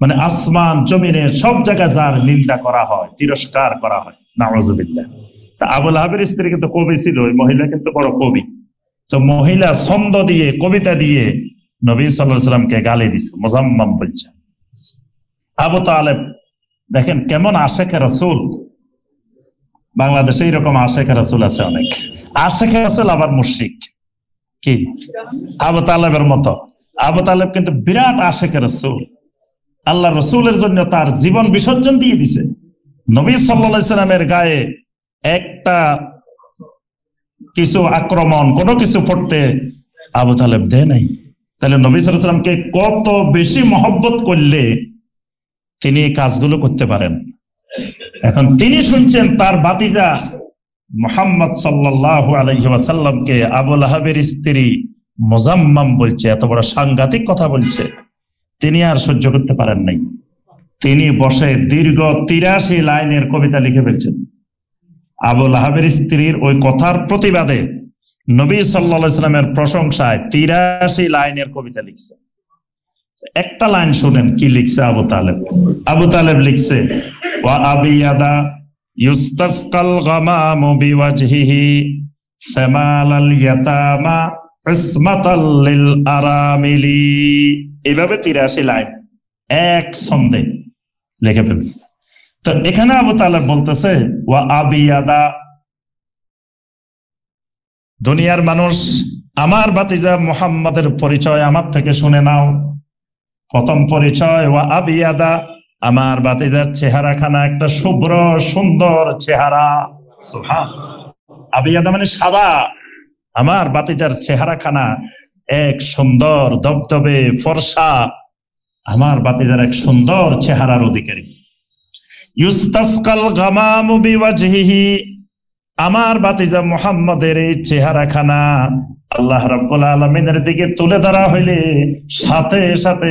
মানে আসমান জমিনে সব জায়গায় যার নিন্দা করা হয়, তিরস্কার করা হয়। নাউযুবিল্লাহ। তা আবু লাহাবের স্ত্রী কিন্তু কবি ছিল, ওই মহিলা কিন্তু বড় কবি। তো মহিলা ছন্দ দিয়ে, কবিতা দিয়ে নবী সাল্লাল্লাহু আলাইহি সাল্লামকে গালি দিছে, মুজাম্মাম বলছে। আবু তালেব দেখেন কেমন আশেকে রাসূল। বাংলাদেশে এরকম আশেকে রাসূল আছে অনেক। আশেকে রাসূল আবার মুশরিক। কি আবু তালেবের মতো? আবু তালেব কিন্তু বিরাট আশেকে রাসূল। আল্লাহ রসুলের জন্য তার জীবন বিসর্জন দিয়ে দিছে। নবী সাল্লাল্লাহু আলাইহি সাল্লামের গায়ে একটা কিছু আক্রমণ, কোনো কিছু পড়তে আবু তালেব দেয় নাই। তাহলে নবী সাল্লাল্লাহু আলাইহি সাল্লামকে কত বেশি মহব্বত করলে তিনি এই কাজগুলো করতে পারেন। এখন তিনি শুনছেন তার ভাতিজা মুহাম্মদ সাল্লাল্লাহু আলাইহি ওয়াসাল্লামকে আবু লাহাবের স্ত্রী মুজাম্মাম বলছে, এত বড় সাংঘাতিক কথা বলছে। তিনি আর সহ্য করতে পারেন নাই। তিনি বসে দীর্ঘ ৮৩ লাইনের কবিতা লিখে ফেলছেন। আবু লাহাবের স্ত্রীর ওই কথার প্রতিবাদে নবী সাল্লাল্লাহু আলাইহি সাল্লামের প্রশংসায় ৮৩ লাইনের কবিতা লিখছে। একটা লাইন শুনেন কি লিখছে আবু তালেব। আবু তালেব লিখছে, ওয়া আবিয়াদা ইউস্তাসকাল গামামু বিওয়াজহিহি সামালাল ইয়াতামা ইসমাতাল লিল আরামিলি। এইভাবে ৮৩ লাইন এক ছন্দে লিখে ফেলছে। তো এখানে আবু তালেব বলতেছে, ওয়া আবিয়াদা, দুনিয়ার মানুষ আমার ভাতিজা মুহাম্মাদের পরিচয় আমার থেকে শুনে নাও। প্রথম পরিচয়, ওয়া আবিয়াদা, আমার ভাতিজার চেহারাখানা একটা শুভ্র সুন্দর চেহারা। সুবহানাল্লাহ। আবিয়াদা মানে সাদা। আমার ভাতিজার চেহারাখানা এক সুন্দর দবদবে ফর্সা, আমার ভাতিজার এক সুন্দর চেহারার অধিকারী। ইউস্তাসকাল গামামু বিওয়াজহিহি, আমার ভাতিজা মুহাম্মাদের এই চেহারাখানা আল্লাহ রাব্বুল আলামিনের দিকে তুলে ধরা হইলে সাথে সাথে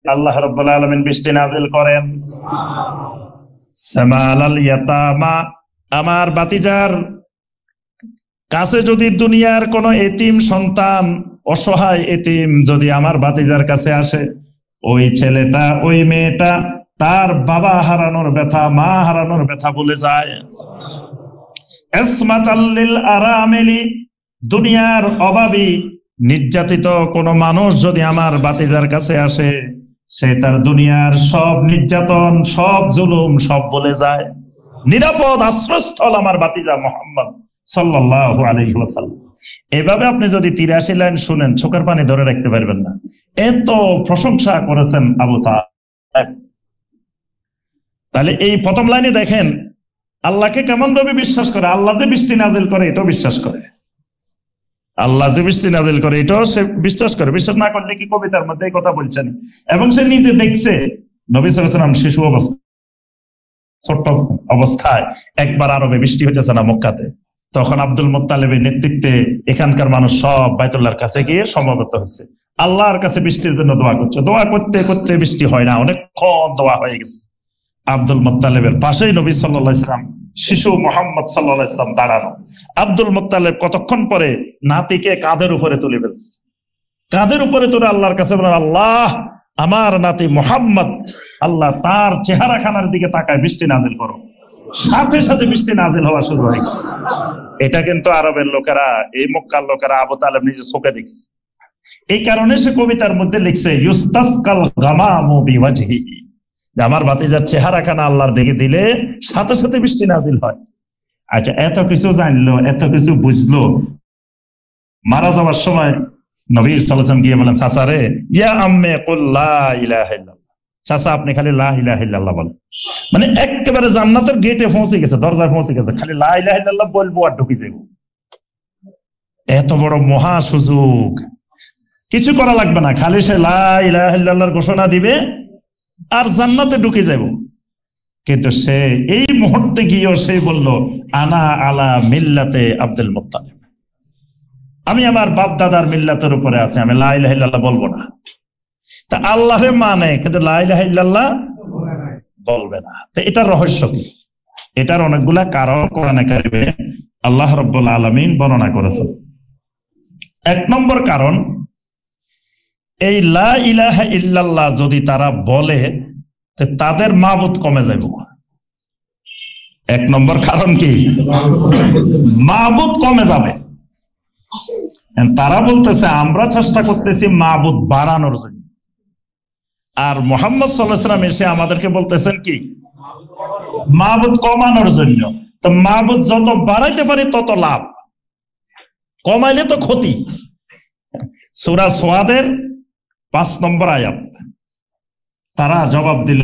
আল্লাহ রাব্বুল আলামিন বৃষ্টি নাজিল করেন। সামালাল ইয়াতামা, আমার ভাতিজার কাছে যদি দুনিয়ার কোন এতিম সন্তান, অসহায় এতিম যদি আমার ভাতিজার কাছে আসে, ওই ছেলেটা, ওই মেয়েটা তার বাবা হারানোর ব্যথা, মা হারানোর ব্যথা বলে যায়। ইসমাতাল লিল আরামিলি, দুনিয়ার অভাবী নির্যাতিত কোন মানুষ যদি আমার ভাতিজার কাছে আসে, সে তার দুনিয়ার সব নির্যাতন, সব জুলুম সব বলে যায়। নিরাপদ আশ্রয়স্থল আমার ভাতিজা মুহাম্মদ সাল্লাল্লাহু আলাইহি ওয়াসাল্লাম। এভাবে আপনি যদি ৮৩ লাইন শুনেন, চোখের পানি ধরে রাখতে পারবেন না। এত প্রশংসা করেছেন আবু তালেব। তাহলে এই প্রথম লাইনে দেখেন আল্লাহকে কেমন ভাবে বিশ্বাস করে। আল্লাহ যে বৃষ্টি নাজিল করে এটাও বিশ্বাস করে। আল্লাহ যে বৃষ্টি নাজিল করে এটাও সে বিশ্বাস করে। বিশ্বাস না করলে কি কবিতার মধ্যে এই কথা বলছেন? এবং সে নিজে দেখছে নবী সাল্লাল্লাহু আলাইহি ওয়াসাল্লাম শিশু অবস্থা, ছোট্ট অবস্থায় একবার আরবে বৃষ্টি হইতেছে না মক্কাতে, তখন আব্দুল মুত্তালিবের নেতৃত্বে এখানকার মানুষ সব বাইতুল্লাহর কাছে গিয়ে সমবেত হয়েছে, আল্লাহর কাছে বৃষ্টির জন্য দোয়া করছে। দোয়া করতে করতে বৃষ্টি হয় না, অনেকক্ষণ দোয়া হয়ে গেছে। আব্দুল মুত্তালিবের পাশেই নবী সাল্লাল্লাহু আলাইহি ওয়াসাল্লাম, শিশু মুহাম্মদ সাল্লাল্লাহু আলাইহি ওয়াসাল্লাম দাঁড়ানো। আব্দুল মুত্তালিব কতক্ষণ পরে নাতিকে কাঁধের উপরে তুলে ফেলছে। কাঁধের উপরে তুলে আল্লাহর কাছে বলেন, আল্লাহ আমার নাতি মুহাম্মদ, আল্লাহ তার চেহারা খানার দিকে তাকায় বৃষ্টি নাজিল করো। সাথে সাথে বৃষ্টি নাজিল হওয়া শুরু হয়ে গেছে। এটা কিন্তু আরবের লোকেরা, এই মক্কার লোকেরা আবু তালেব নিজে চোখে দেখছে। এই কারণে সে কবিতার মধ্যে লিখছে ইউস্তাসকাল গামামু বিওয়াজহিহি, আমার ভাতিজার চেহারাখানা আল্লাহর দিকে দিলে সাথে সাথে বৃষ্টি নাজিল হয়। আচ্ছা, এত কিছু জানলো, এত কিছু বুঝলো, মারা যাওয়ার সময় নবী সাল্লাল্লাহু আলাইহি ওয়াসাল্লাম গিয়ে বলেন, চাচা রে, ইয়া আম্মে কুল লা ইলাহা ইল্লাল্লাহ, চাচা আপনি খালি লা ইলাহা ইল্লাল্লাহ বলেন। মানে একেবারে জান্নাতের গেটে পৌঁছে গেছে, দরজায় পৌঁছে গেছে, খালি লা ইলাহা ইল্লাল্লাহ বলবো আর ঢুকে যাবো। এত বড় মহা সুযোগ, কিছু করা লাগবে না, খালি সে লা ইলাহা ইল্লাল্লাহর ঘোষণা দিবে আর জান্নাতে ঢুকে যাব। কিন্তু সে এই মুহূর্তে গিয়েও সে বলল, আনা আলা মিল্লাতে আব্দুল মুত্তালিব, আমি আমার বাপ দাদার মিল্লাতের উপরে আছি, আমি লা ইলাহা ইল্লাল্লাহ বলবো না। তা আল্লাহরে মানে, কিন্তু লা ইলাহা ইল্লাল্লাহ বলবে না। তো এটার রহস্য কি? এটার অনেকগুলা কারণ কোরআনে কারিমে আল্লাহ রাব্বুল আলামিন বর্ণনা করেছেন। এক নম্বর কারণ, এই লা ইলাহা ইল্লাল্লাহ যদি তারা বলে তাদের মাবুদ কমে যাব। এক নম্বর কারণ কি? মাবুদ কমে যাবে। তারা বলতেছে আমরা চেষ্টা করতেছি মাবুদ বাড়ানোর জন্য, আর মুহাম্মদ সাল্লাল্লাহু আলাইহি ওয়াসাল্লাম এসে আমাদেরকে বলতেছেন কি? মাবুদ কমানোর জন্য। তো মাবুদ যত বাড়াইতে পারি তত লাভ, কমাইলে তো ক্ষতি। সূরা সোয়াদের 5 নম্বর আয়াত, তারা জবাব দিল,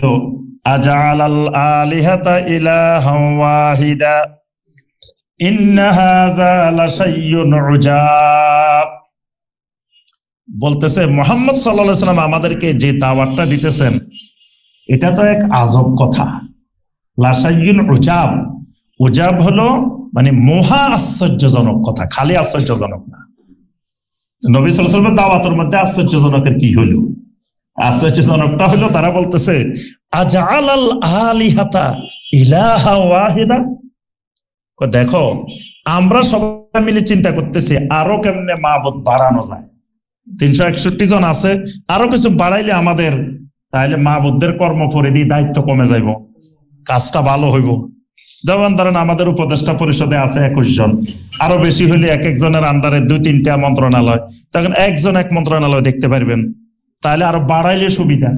আজআলাল আলিহাতা ইলাহান ওয়াহিদা ইন্না হাযা লাশাইউন উজাব। বলতেছে মুহাম্মদ সাল্লাল্লাহু আলাইহি ওয়াসাল্লাম আমাদেরকে যে দাওয়াতটা দিতেছেন এটা তো এক আজব কথা। লাশাইউন উজাব, উজাব হলো মানে মহা আশ্চর্যজনক কথা, খালি আশ্চর্যজনক না। নবী সাল্লাল্লাহু আলাইহি ওয়াসাল্লামের দাওয়াতের মধ্যে আশ্চর্যজনকের কি হলো? আশ্চর্যজনকটা হলো তারা বলতেছে, আজআলাল আলিহাতা ইলাহা ওয়াহিদা। দেখো, আমরা সবাই মিলে চিন্তা করতেছি আরো কেমনে মাবুদ বাড়ানো যায়। 361 জন আছে, আরো কিছু বাড়াইলে আমাদের তাহলে মাবুদদের কর্মপরিধি দায়িত্ব কমে যাইব, কাজটা ভালো হইব। যেমন ধরেন আমাদের উপদেষ্টা পরিষদে আছে 21 জন, আরো বেশি হইলে এক একজনের আন্ডারে 2-3টা মন্ত্রণালয়, তখন একজন এক মন্ত্রণালয় দেখতে পারবেন, তাহলে আরো বাড়াইলে সুবিধা।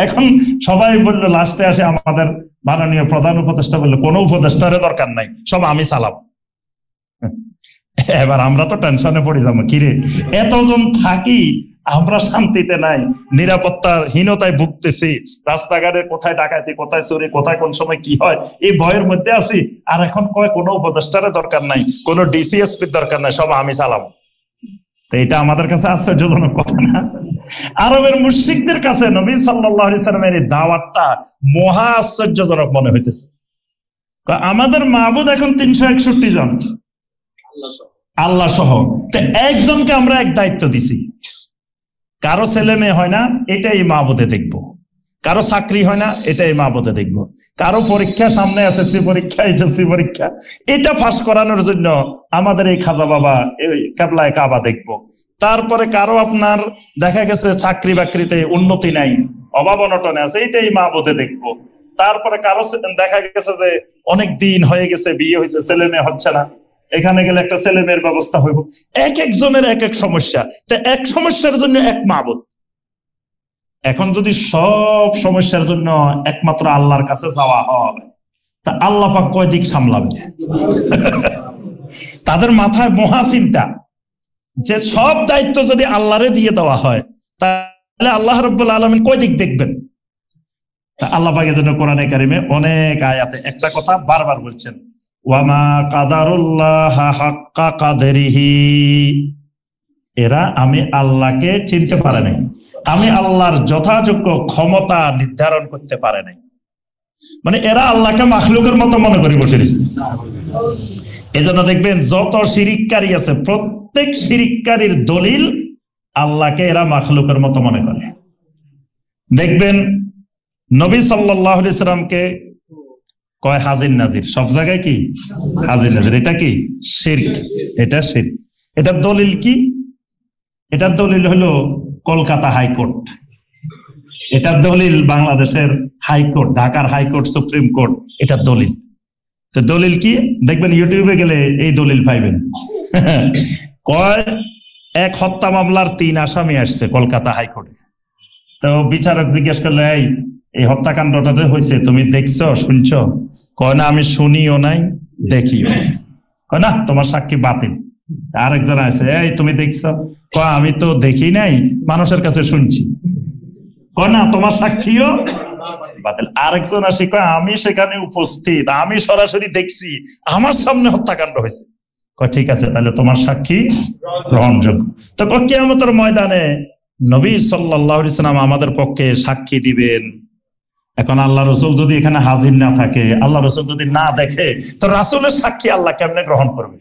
এখন সবাই বললো, লাস্টে আসে আমাদের মাননীয় প্রধান উপদেষ্টা বললো, কোনো উপদেষ্টারে দরকার নাই, সব আমি চালাব। এবার আমরা তো টেনশনে পড়ে যাবো, কিরে এতজন থাকি আমরা শান্তিতে নাই, নিরাপত্তার হীনতায় ভুগতেছি, রাস্তাঘাটে কোথায় ডাকাতি, কোথায় চুরি, কোথায় কোন সময় কি হয়, এই ভয়ের মধ্যে আছি। আর এখন কয় কোনো উপদেষ্টারে দরকার নাই, কোনো ডিসিএসপির দরকার নাই, সব আমি চালাবো। তো এটা আমাদের কাছে আশ্চর্যজনক কথা না? আরবের মুশরিকদের কাছে নবী সাল্লাল্লাহু আলাইহি ওয়াসাল্লামের এই দাওয়াতটা মহা আশ্চর্যজনক মনে হইতেছে। আমাদের মাবুদ এখন 361 জন, আল্লাহ সহ। তো একজনকে আমরা এক দায়িত্ব দিছি, কারো ছেলে মেয়ে হয় না, এটাই মাবুদে দেখবো। কারো চাকরি হয় না, এটাই মাবুদে দেখবো। কারো পরীক্ষা সামনে, এসএসসি পরীক্ষা, এইচএসসি পরীক্ষা, এটা পাস করানোর জন্য আমাদের এই খাজা বাবা এই কেবলায়ে কাবা দেখবো। তারপরে কারো আপনার দেখা গেছে চাকরি বাকরিতে উন্নতি নাই, অভাব অনটনে আছে, এটাই মাবুদে দেখবো। তারপরে কারো দেখা গেছে যে অনেক দিন হয়ে গেছে, বিয়ে হয়েছে, ছেলে মেয়ে হচ্ছে না, এখানে গেলে একটা ছেলে মেয়ের ব্যবস্থা হইব। এক একজনের এক এক সমস্যা, তো এক সমস্যার জন্য এক মাবুদ। এখন যদি সব সমস্যার জন্য একমাত্র আল্লাহর কাছে যাওয়া হয়, তা আল্লাহ পাক কয় দিক সামলাবে? তাদের মাথায় মহা চিন্তা যে সব দায়িত্ব যদি আল্লাহরে দিয়ে দেওয়া হয়, তাহলে আল্লাহ রাব্বুল আলামিন কয় দিক দেখবেন? আল্লাহ পাক এজন্য কোরআনে কারিমে অনেক আয়াতে একটা কথা বারবার বলছেন, ওয়ামা কাদারুল্লাহ হাক্কা কাদরিহি। এরা আমি আল্লাহকে চিনতে পারে নাই, আমি আল্লাহর যথাযোগ্য ক্ষমতা নির্ধারণ করতে পারে নাই। মানে এরা আল্লাহকে মাখলুকের মতো মনে করে বসে রয়েছে। এজন্য দেখবেন যত শিরিককারী আছে, প্রত্যেক শিরিককারীর দলিল আল্লাহকে এরা মাখলুকের মতো মনে করে। দেখবেন নবী সাল্লাল্লাহু আলাইহি সাল্লামকে কয় হাজির নাজির, সব জায়গায় কি হাজির নাজির, এটা কি শিরক, এটা শিরক। এটা দলিল কি? এটা দলিল হলো কলকাতা হাইকোর্ট, এটা দলিল বাংলাদেশের হাইকোর্ট, ঢাকার হাইকোর্ট, সুপ্রিম কোর্ট, এটা দলিল। তো দলিল কি? দেখবেন ইউটিউবে গেলে এই দলিল পাইবেন। কয় এক হত্যা মামলার 3 আসামি আসছে কলকাতা হাইকোর্টে। তো বিচারক জিজ্ঞেস করলো, এই হত্যাকাণ্ডটা হয়েছে তুমি দেখছো শুনছো? কয় না, আমি শুনিও নাই দেখিও। কয় না, তোমার সাক্ষী বাতিল। আরেকজন আছে, তুমি দেখছো? কয় আমি তো দেখি নাই, মানুষের কাছে শুনছি। কয় না, তোমার সাক্ষীও বাতিল। আরেকজন আসি, কয় আমি সেখানে উপস্থিত, আমি সরাসরি দেখছি, আমার সামনে হত্যাকাণ্ড হয়েছে। কয় ঠিক আছে, তাহলে তোমার সাক্ষী গ্রহণযোগ্য। তো কিয়ামতের ময়দানে নবী সাল্লাল্লাহু আলাইহি সাল্লাম আমাদের পক্ষে সাক্ষী দিবেন। এখন আল্লাহ রসুল যদি এখানে হাজির না থাকে, আল্লাহ রসুল যদি না দেখে, তো রাসূলের সাক্ষী আল্লাহ কেমনে গ্রহণ করবে?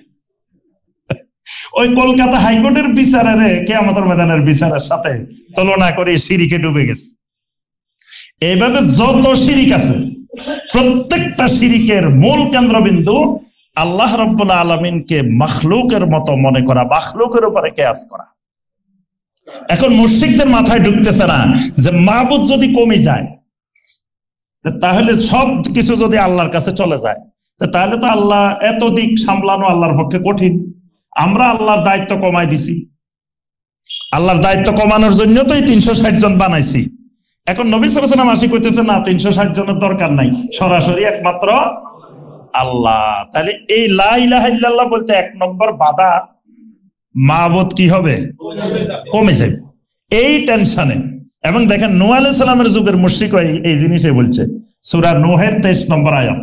ওই কলকাতা হাইকোর্টের বিচারের কিয়ামতের ময়দানের বিচারের সাথে তুলনা করে শিরিকে ডুবে গেছে। এইভাবে যত শিরিক আছে, প্রত্যেকটা শিরিকের মূল কেন্দ্রবিন্দু আল্লাহ রাব্বুল আলামিনকে মাখলুকের মতো মনে করা, মাখলুকের উপরে কিয়াস করা। এখন মুশরিকদের মাথায় ঢুকতেছে না যে মাবুদ যদি কমে যায়, তাহলে সব কিছু যদি আল্লাহর কাছে চলে যায়, তাহলে তো আল্লাহ এত দিক সামলানো আল্লাহর পক্ষে কঠিন। আমরা আল্লাহর দায়িত্ব কমাই দিছি, আল্লাহর দায়িত্ব কমানোর জন্য তো এই 360 জন বানাইছি। এখন নবী সাল্লাল্লাহু আলাইহি ওয়াসাল্লাম আসি কইতেছে না, 360 জনের দরকার নাই, সরাসরি একমাত্র আল্লাহ। তাহলে এই লা ইলাহা ইল্লাল্লাহ বলতে 1 নম্বর বাধা, মাবুদ কি হবে? কমে যাবে এই টেনশনে। এবং দেখেন নূহ আলাইহিস সালামের যুগের মুশরিক এই জিনিসই বলছে, সূরা নূহের 23 নম্বর আয়াত,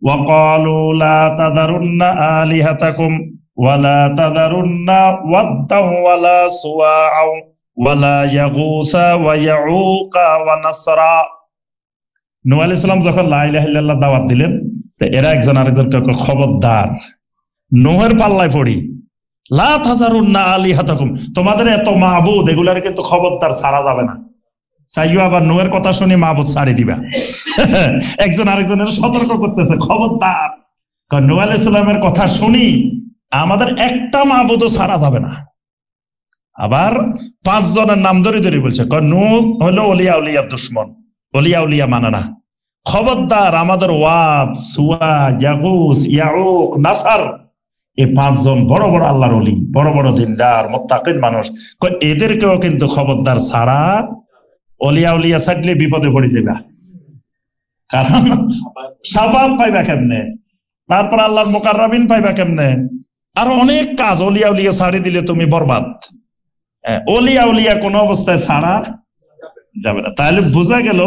ওয়া ক্বালু লা তাযারুন্না আলিহাতাকুম ওয়া লা তাযারুন্না ওয়াদ্দাও ওয়া লা সুওয়াআ ওয়া লা ইয়াগুসা ওয়া ইয়াউকা ওয়া নাসরা। নূহ আলাইহিস সালাম যখন লা ইলাহা ইল্লাল্লাহ দাওয়াত দিলেন, তো এরা একজন আরেকজনকে খবরদার, নূহের পাল্লায় পড়ি, লা তাযারুন্না আলিহাতাকুম, তোমাদের এত মাবুদ এগুলার কিন্তু খবরদার ছাড়া যাবে না। চাইও আবার নূহের কথা শুনি মাবুদ ছাড়ি দিবা। একজন আরেকজনের সতর্ক করতেছে, খবরদার, কারণ নূহ আলাইহিস সালামের কথা শুনি আমাদের একটা মাবুদও ছাড়া যাবে না। আবার 5 জনের নাম ধরে ধরে বলছে, কারণ নূহ হলো ওলিয়া উলিয়ার দুশমন, ওলিয়া উলিয়া মানে না। খবরদার, আমাদের ওয়াদ, সুয়া, ইয়াগুস, ইয়াউক, নাসার, এই 5 জন বড় বড় আল্লাহর ওলি, বড় বড় দিনদার মুত্তাকিন মানুষ, এদেরকেও কিন্তু খবরদার ছাড়া, ওলিয়া উলিয়া ছাড়লে বিপদে পড়ে যাবে। কারণ শাফাত পাইবা কেমনে, তারপর আল্লাহর মুকাররাবিন পাইবা কেমনে, আর অনেক কাজ ওলিয়া উলিয়া ছাড়ি দিলে তুমি বরবাদ। ওলিয়া উলিয়া কোন অবস্থায় ছাড়া যাবে না। তাহলে বোঝা গেল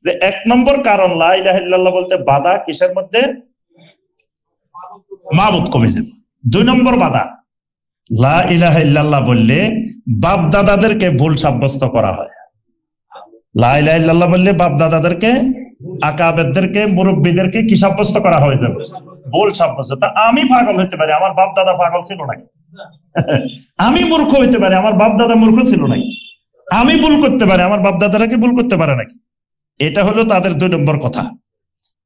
যে 1 নম্বর কারণ লা ইলাহা ইল্লাল্লাহ বলতে বাধা কিসের মধ্যে? মাবুদ কমে যাবে। 2 নম্বর বাধা, লা ইলাহা ইল্লাল্লাহ বললে বাপ দাদাদেরকে ভুল সাব্যস্ত করা হয়। লা ইলাহা ইল্লাল্লাহ বললে বাপ দাদাদেরকে, আকাবেরদেরকে, মুরব্বীদেরকে কি সাব্যস্ত করা হয়ে যাবে? ভুল সাব্যস্ত। তা আমি পাগল হইতে পারি, আমার বাপ দাদা পাগল ছিল নাকি? আমি মূর্খ হইতে পারি, আমার বাপ দাদা মূর্খ ছিল নাকি? আমি ভুল করতে পারি, আমার বাপ দাদারা কি ভুল করতে পারে নাকি? এটা হলো তাদের 2 নম্বর কথা।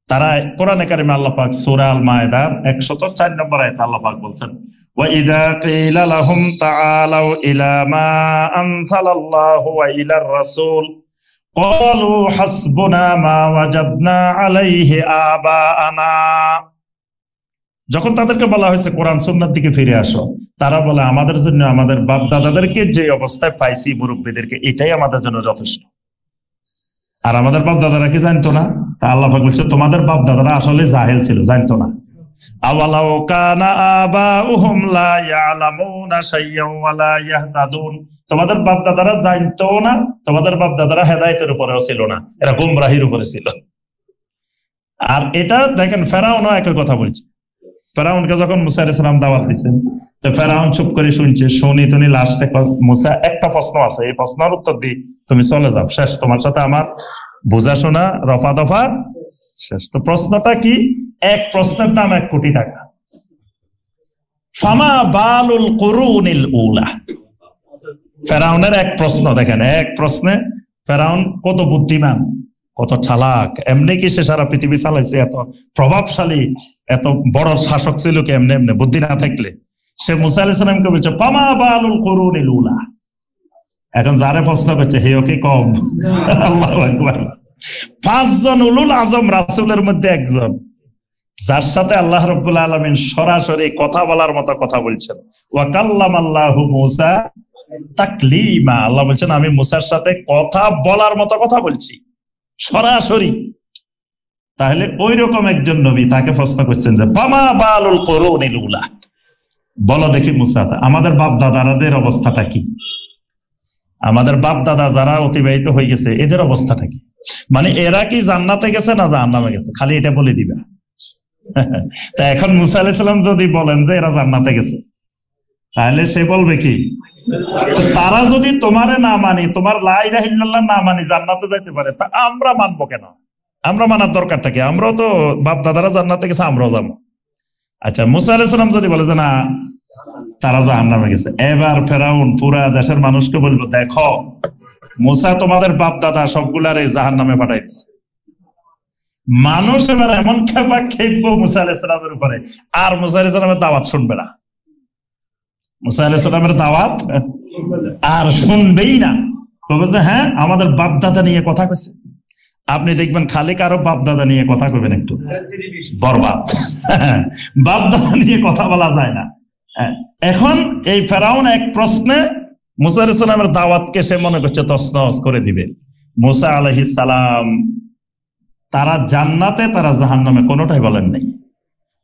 তারা কোরআনে কারিমে আল্লাহ পাক সূরা আল মায়েদার 104 নম্বর আয়াতে আল্লাহ পাক বলছেন, ওয়া ইযা কিলা লাহুম তাআলাউ ইলা মা আনসালাল্লাহু ওয়া ইলার রাসূল ক্বালু হাসবুনা মা ওয়াজাদনা আলাইহি আবাআনা। যখন তাদেরকে বলা হয়েছে কোরআন সুন্নাহর দিকে ফিরে আসো, তারা বলে আমাদের জন্য আমাদের বাপ দাদাদেরকে যে অবস্থায় পাইছি, মুরব্বীদেরকে, এটাই আমাদের জন্য যথেষ্ট। আর আমাদের বাপ দাদারা কি জানতো না? তা আল্লাহ পাক বলছে তোমাদের বাপ দাদারা আসলে জাহেল ছিল, জানতো না। আওয়ালাউ কানা আবাউহুম লা ইয়ালামুনা শাইয়্যান ওয়া লা ইয়াহতাদুন, তোমাদের বাপ দাদারা জানতো না, তোমাদের বাপ দাদারা হেদায়েতের উপরেও ছিল না, এরা গোমরাহির উপরে ছিল। আর এটা দেখেন ফেরাউনও একই কথা বলছে। ফেরাউনকে যখন মুসা আলাইহিস সালাম দাওয়াত দিয়েছেন, তো ফেরাউন চুপ করে শুনছে, শুনি লাস্টে মুসা একটা প্রশ্ন আছে, এই প্রশ্নের উত্তর দি তুমি চলে যাও, শেষ, তোমার সাথে আমার বোঝাশোনা রফা দফা শেষ। তো প্রশ্নটা কি? এক প্রশ্নের দাম 1 কোটি টাকা। ফামা বালুল কুরুনিল উলা, ফেরাউনের এক প্রশ্ন দেখেন, এক প্রশ্নে ফেরাউন কত বুদ্ধিমান, কত চালাক। এমনি কি সে সারা পৃথিবী চালাইছে? এত প্রভাবশালী, এত বড় শাসক ছিল কি এমনি এমনি? বুদ্ধি না থাকলে সে মুসা আলাইহিস সালামকে বলছে ফামা বালুল কুরুনিল উলা। এখন যারে প্রশ্ন করছে হেও কি কম? আল্লাহু আকবার। 5 জন উলুল আজম রাসূলের মধ্যে একজন, যার সাথে আল্লাহ রাব্বুল আলামিন সরাসরি কথা বলার মতো কথা বলছেন। ওয়া কাল্লামাল্লাহু মূসা তাকলিমা, আল্লাহ বলছেন আমি মূসার সাথে কথা বলার মতো কথা বলছি সরাসরি। তাহলে ওই রকম একজন নবী, তাকে প্রশ্ন করছেন যে ফামা বালুল কুরুনিল উলা, বলো দেখি মূসা আমাদের বাপ দাদাদের অবস্থাটা কি, আমাদের বাপ দাদা যারা অতিবাহিত হয়ে গেছে এদের অবস্থাটা কি, মানে এরা কি জান্নাতে গেছে না জাহান্নামে গেছে, খালি এটা বলে দিবা। তা এখন মূসা আলাইহিস সালাম যদি বলেন যে এরা জান্নাতে গেছে, তাহলে সে বলবে কি, তারা যদি তোমারে না মানি, তোমার লা ইলাহা ইল্লাল্লাহ না মানি জান্নাতে যাইতে পারে, তা আমরা মানবো কেন? আমরা মানার দরকারটা কি? আমরাও তো বাপ দাদারা জান্নাতে গেছে, আমরাও যাবো। আচ্ছা, মূসা আলাইহিস সালাম যদি বলে যে না তারা জাহান্নামে গেছে, এবার ফেরাউন পুরা দেশের মানুষকে বলবো দেখো মূসা তোমাদের বাপ দাদা সবগুলারে জাহান্নামে পাঠাই দিচ্ছে। মানুষ এবার এমন খেপা খেপবো মূসা আলাইহিস সালামের উপরে, আর মূসা আলাইহিস সালামের দাওয়াত শুনবে না, মূসা আলাইহিস সালামের দাওয়াত আর শুনবেই না। বলবে যে হ্যাঁ আমাদের বাপ দাদা নিয়ে কথা কইছে। আপনি দেখবেন খালি কারো বাপ দাদা নিয়ে কথা কইবেন একটু বরবাদ। বাপ দাদা নিয়ে কথা বলা যায় না। এখন এই ফেরাউন এক প্রশ্নে মূসা আলাইহিস সালামের দাওয়াতকে সে মনে করছে তছনছ করে দিবে। মূসা আলাইহিস সালাম তারা জান্নাতে তারা জাহান্নামে কোনোটাই বলেন নাই।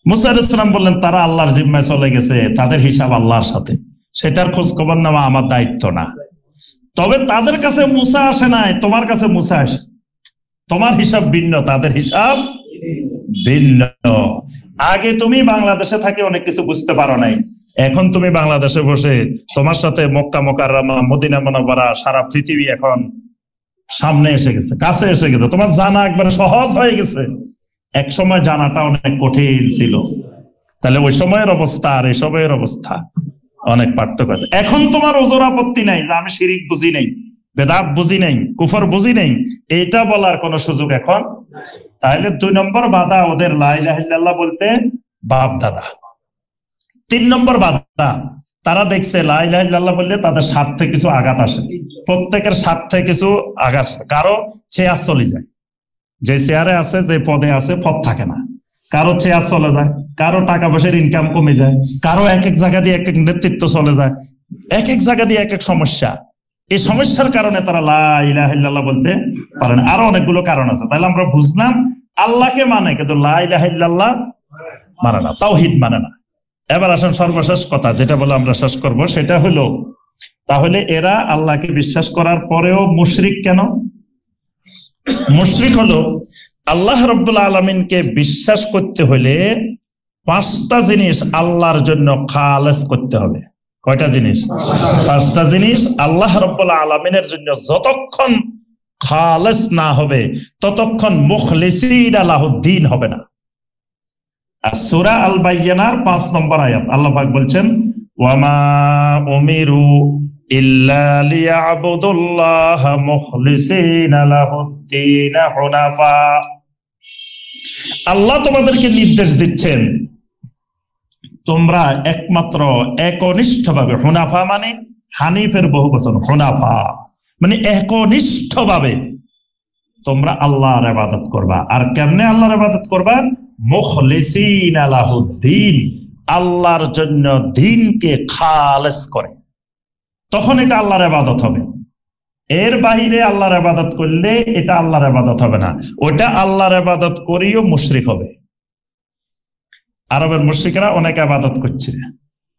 মূসা আলাইহিস সালাম বললেন তারা আল্লাহর জিম্মায় চলে গেছে, তাদের হিসাব আল্লাহর সাথে, সেটার খোঁজ খবর নেওয়া আমার দায়িত্ব না। তবে তাদের কাছে মূসা আসে নাই, তোমার কাছে মূসা আসে, তোমার হিসাব ভিন্ন, তাদের হিসাব ভিন্ন। আগে তুমি বাংলাদেশে থাকি অনেক কিছু বুঝতে পারো নাই, এখন তুমি বাংলাদেশে বসে তোমার সাথে মক্কা মুকাররমা মদিনা মুনাওয়ারা সারা পৃথিবী এখন সামনে এসে গেছে, কাছে এসে গেছে, তোমার জানা একবারে সহজ হয়ে গেছে। এক সময় জানাটা অনেক কঠিন ছিল। তাহলে ওই সময়ের অবস্থা আর এই সময়ের অবস্থা অনেক পার্থক্য আছে। এখন তোমার ওজোর আপত্তি নাই যে আমি শিরিক বুঝি নাই, বেদাত বুঝি নাই, কুফর বুঝি নাই, এইটা বলার কোন সুযোগ এখন। তাহলে 2 নম্বর বাধা ওদের লা ইলাহা ইল্লাল্লাহ বলতে বাপ দাদা। 3 নম্বর বাধা, তারা দেখছে লা ইলাহা ইল্লাল্লাহ বললে তাদের স্বার্থে কিছু আঘাত আসে, প্রত্যেকের স্বার্থে কিছু আঘাত, কারো চেয়ার চলে যায়, যে চেয়ারে আছে যে পদে আছে পদ থাকে না, কারো চেয়ার চলে যায়, কারো টাকা পয়সার ইনকাম কমে যায়, কারো এক এক জায়গা দিয়ে এক এক নেতৃত্ব চলে যায়, এক এক জায়গা দিয়ে এক এক সমস্যা। এই সমস্যার কারণে তারা লা ইলাহা ইল্লাল্লাহ বলতে পারে না। আরো অনেকগুলো কারণ আছে। তাহলে আমরা বুঝলাম আল্লাহকে মানে কিন্তু লা ইলাহা ইল্লাল্লাহ মানে না, তাওহীদ মানে না। এবার আসেন সর্বশেষ কথা, যেটা বলে আমরা শেষ করব, সেটা হলো তাহলে এরা আল্লাহকে বিশ্বাস করার পরেও মুশরিক কেন? মুশরিক হলো আল্লাহ রাব্বুল আলামিনকে বিশ্বাস করতে হলে 5টা জিনিস আল্লাহর জন্য খালেস করতে হবে। কয়টা জিনিস? 5টা জিনিস আল্লাহ রাব্বুল আলামিনের জন্য যতক্ষণ খালেস না হবে ততক্ষণ মুখলিসিন লাহুদ্দিন হবে না। আর সূরা আল বাইয়িনার 5 নম্বর আয়াত আল্লাহ পাক বলছেন ওয়ামা উমিরু ইল্লা লিয়াবুদুল্লাহা মুখলিসিনা লাহুদ্দিন হুনাফা। আল্লাহ তোমাদেরকে নির্দেশ দিচ্ছেন তোমরা একমাত্র একনিষ্ঠভাবে, হুনাফা মানে হানিফের বহুবচন, হুনাফা মানে একনিষ্ঠভাবে তোমরা আল্লাহর ইবাদত করবা। আর কেমনে আল্লাহর ইবাদত করবা? মুখলিসিনা লাহুদ্দিন, আল্লাহর জন্য দ্বীনকে খালেস করে, তখন এটা আল্লাহর ইবাদত হবে। এর বাইরে আল্লাহর ইবাদত করলে এটা আল্লাহর ইবাদত হবে না, ওটা আল্লাহর ইবাদত করিও মুশরিক হবে। আরবের মুশরিকরা অনেক ইবাদত করছে,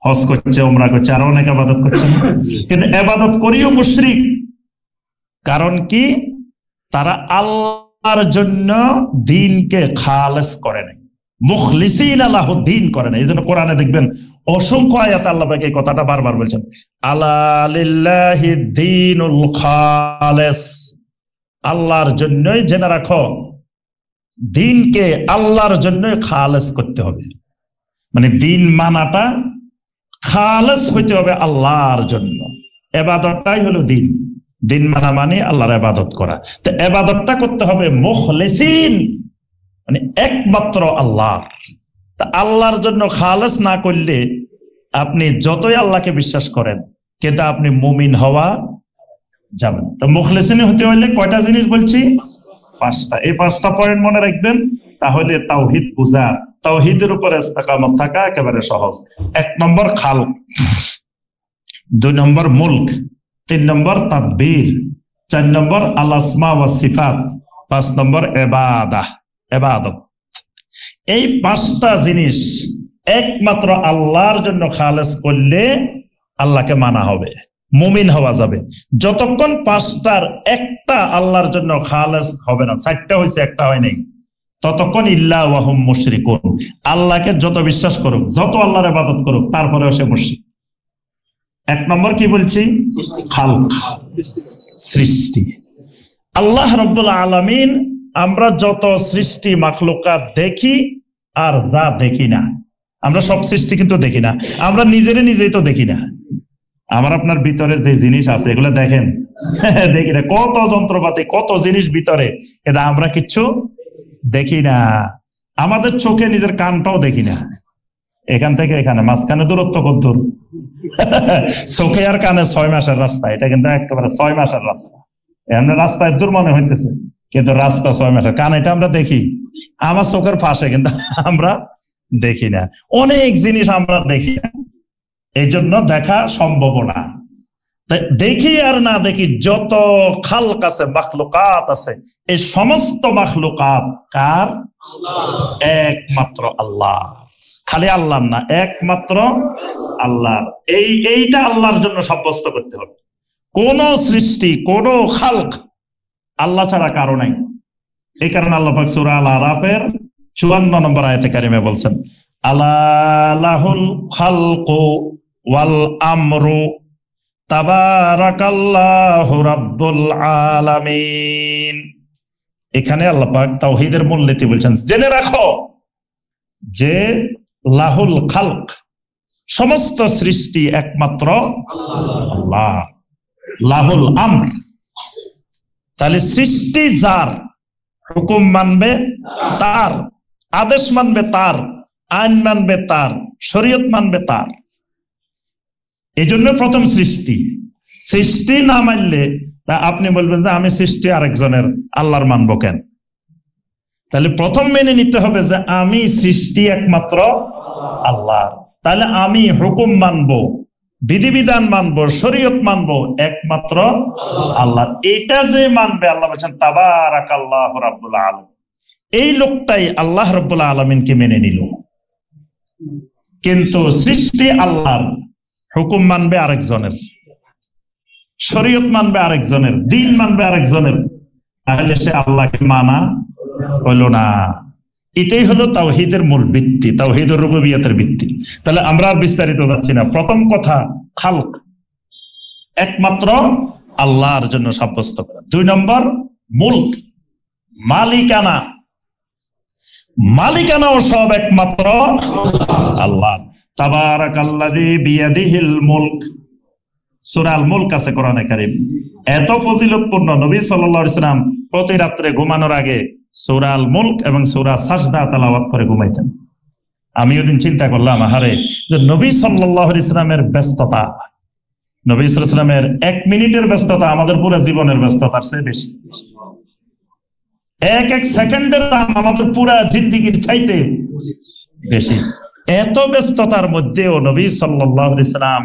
হজ করছে, উমরা করছে, আরো অনেক ইবাদত করছে, কিন্তু ইবাদত করিও মুশরিক। কারণ কি? তারা আল্লাহর জন্য দ্বীনকে খালেস করে নাই, মুখলিসিনা লাহুদ্দিন করে নাই। এই জন্য কোরআনে দেখবেন অসংখ্য আয়াতে আল্লাহ পাক এই কথাটা বারবার বলছেন, আলা লিল্লাহি দ্বীনুল খালেস, আল্লাহর জন্যই জেনে রাখো দ্বীনকে আল্লাহর জন্যই খালেস করতে হবে। মানে দ্বীন মানাটা খালেস হইতে হবে আল্লাহর জন্য। ইবাদতটাই হলো দ্বীন, দ্বীন মানা মানে আল্লাহর ইবাদত করা। তো ইবাদতটা করতে হবে মুখলিসিন মানে একমাত্র আল্লাহর। তা আল্লাহর জন্য খালেস না করলে আপনি যতই আল্লাহকে বিশ্বাস করেন কিন্তু আপনি মুমিন হওয়া যাবেন। তো মুখলিসিন হতে হলে কয়টা জিনিস বলছি? 5টা। এই 5টা পয়েন্ট মনে রাখবেন, তাহলে তাওহীদ বোঝা তাওহীদের উপরে ইস্তেকামত থাকা একেবারে সহজ। 1 নম্বর খালক, 2 নম্বর মুলক, 3 নম্বর তাদবীর, 4 নম্বর আল আসমা ওয়াস সিফাত, 5 নম্বর ইবাদত। এই 5টা জিনিস একমাত্র আল্লাহর জন্য খালেস করলে আল্লাহকে মানা হবে, মুমিন হওয়া যাবে। যতক্ষণ 5টার একটা আল্লাহর জন্য খালেস হবে না, 4টা হয়েছে একটা হয় নাই, ততক্ষণ ইল্লা ওয়াহুম মুশরিকুন। আল্লাহকে যত বিশ্বাস করুক, যত আল্লাহর ইবাদত করুক, তারপরে সে মুশরিক। 1 নম্বর কি বলছি? খালক, সৃষ্টি। আল্লাহ রাব্বুল আলামিন, আমরা যত সৃষ্টি মাখলুকাত দেখি আর যা দেখি না, আমরা সব সৃষ্টি কিন্তু দেখি না, আমরা নিজেই তো দেখি না। আমার আপনার ভিতরে যে জিনিস আছে এগুলো দেখেন, দেখি না। কত যন্ত্রপাতি, কত জিনিস ভিতরে, এটা আমরা কিচ্ছু দেখি না। আমাদের চোখে নিজের কানটাও দেখি না। এখান থেকে এখানে মাঝখানে দূরত্ব কত দূর? চোখে আর কানে 6 মাসের রাস্তা, এটা কিন্তু একেবারে 6 মাসের রাস্তা। এমনি রাস্তায় দূর মনে হইতেছে, কিন্তু রাস্তা 6 মাসের। কান এটা আমরা দেখি, আমার চোখের পাশে, কিন্তু আমরা দেখি না। অনেক জিনিস আমরা দেখি না, এই জন্য দেখা সম্ভব না। দেখি আর না দেখি যত খালক আছে, মাখলুকাত আছে, এই সমস্ত মাখলুকাত কার? একমাত্র আল্লাহ। খালি আল্লাহ না, একমাত্র আল্লাহ। এইটা আল্লাহর জন্য সাব্যস্ত করতে হবে। কোন সৃষ্টি, কোন খালক আল্লাহ ছাড়া কারো নাই। এই কারণে আল্লাহ পাক সূরা আল আরাফের 54 নম্বর আয়াতে কারিমে বলছেন, আলা লাহুল খালকু ওয়াল আমরু তাবারাকাল্লাহু রাব্বুল আলামিন। এখানে আল্লাহ পাক তাওহীদের মূলনীতি বলছেন, জেনে রাখো যে লাহুল খালক, সমস্ত সৃষ্টি একমাত্র আল্লাহ। লাহুল আমর, তাহলে সৃষ্টি যার, হুকুম মানবে তার, আদেশ মানবে তার, আইন মানবে তার, শরীয়ত মানবে তার। এই জন্য প্রথম সৃষ্টি। সৃষ্টি না মানলে আপনি বলবেন যে আমি সৃষ্টি আরেকজনের, আল্লাহর মানবো কেন? তাহলে প্রথম মেনে নিতে হবে যে আমি সৃষ্টি একমাত্র আল্লাহ। তাহলে আমি হুকুম মানবো, বিধিবিধান মানবো, শরীয়ত মানবো একমাত্র আল্লাহ। এটা যে মানবে, আল্লাহ বলছেন তাবারাকাল্লাহু রাব্বুল আলামিন, এই লোকটাই আল্লাহ রাব্বুল আলামিনকে মেনে নিল। কিন্তু সৃষ্টি আল্লাহর, হুকুম মানবে আরেকজনের, শরীয়ত মানবে আরেকজনের, দিন মানবে আরেকজনের, তাহলে সে আল্লাহকে মানা হলো না। এটাই হলো তাওহীদের মূল ভিত্তি, তাওহীদুর রুবুবিয়্যাতের ভিত্তি। তাহলে আমরা আর বিস্তারিত যাচ্ছি না। প্রথম কথা খালক, একমাত্র আল্লাহর জন্য সাব্যস্ত করা। 2 নম্বর মুলক, মালিকানা। মালিকানাও সব একমাত্র আল্লাহ। তাবারাকাল্লাযী বিয়াদিহিল মুলক, সূরা আল মুলক আছে কোরআনে কারীম। এত ফজিলতপূর্ণ, নবী সাল্লাল্লাহু আলাইহি ওয়াসাল্লাম প্রতি রাত্রে ঘুমানোর আগে সূরা আল মুলক এবং সূরা সাজদা তেলাওয়াত করে ঘুমাইতেন। আমি ওদিন চিন্তা করলাম, আহারে, যে নবী সাল্লাল্লাহু আলাইহি ওয়াসাল্লামের ব্যস্ততা, নবী সাল্লাল্লাহু আলাইহি ওয়াসাল্লামের 1 মিনিটের ব্যস্ততা আমাদের পুরো জীবনের ব্যস্ততার চেয়ে বেশি। এক সেকেন্ডের দাম আমাদের পুরা জিন্দেগির চাইতে বেশি। এত ব্যস্ততার মধ্যেও নবী সাল্লাল্লাহু আলাইহি ওয়াসাল্লাম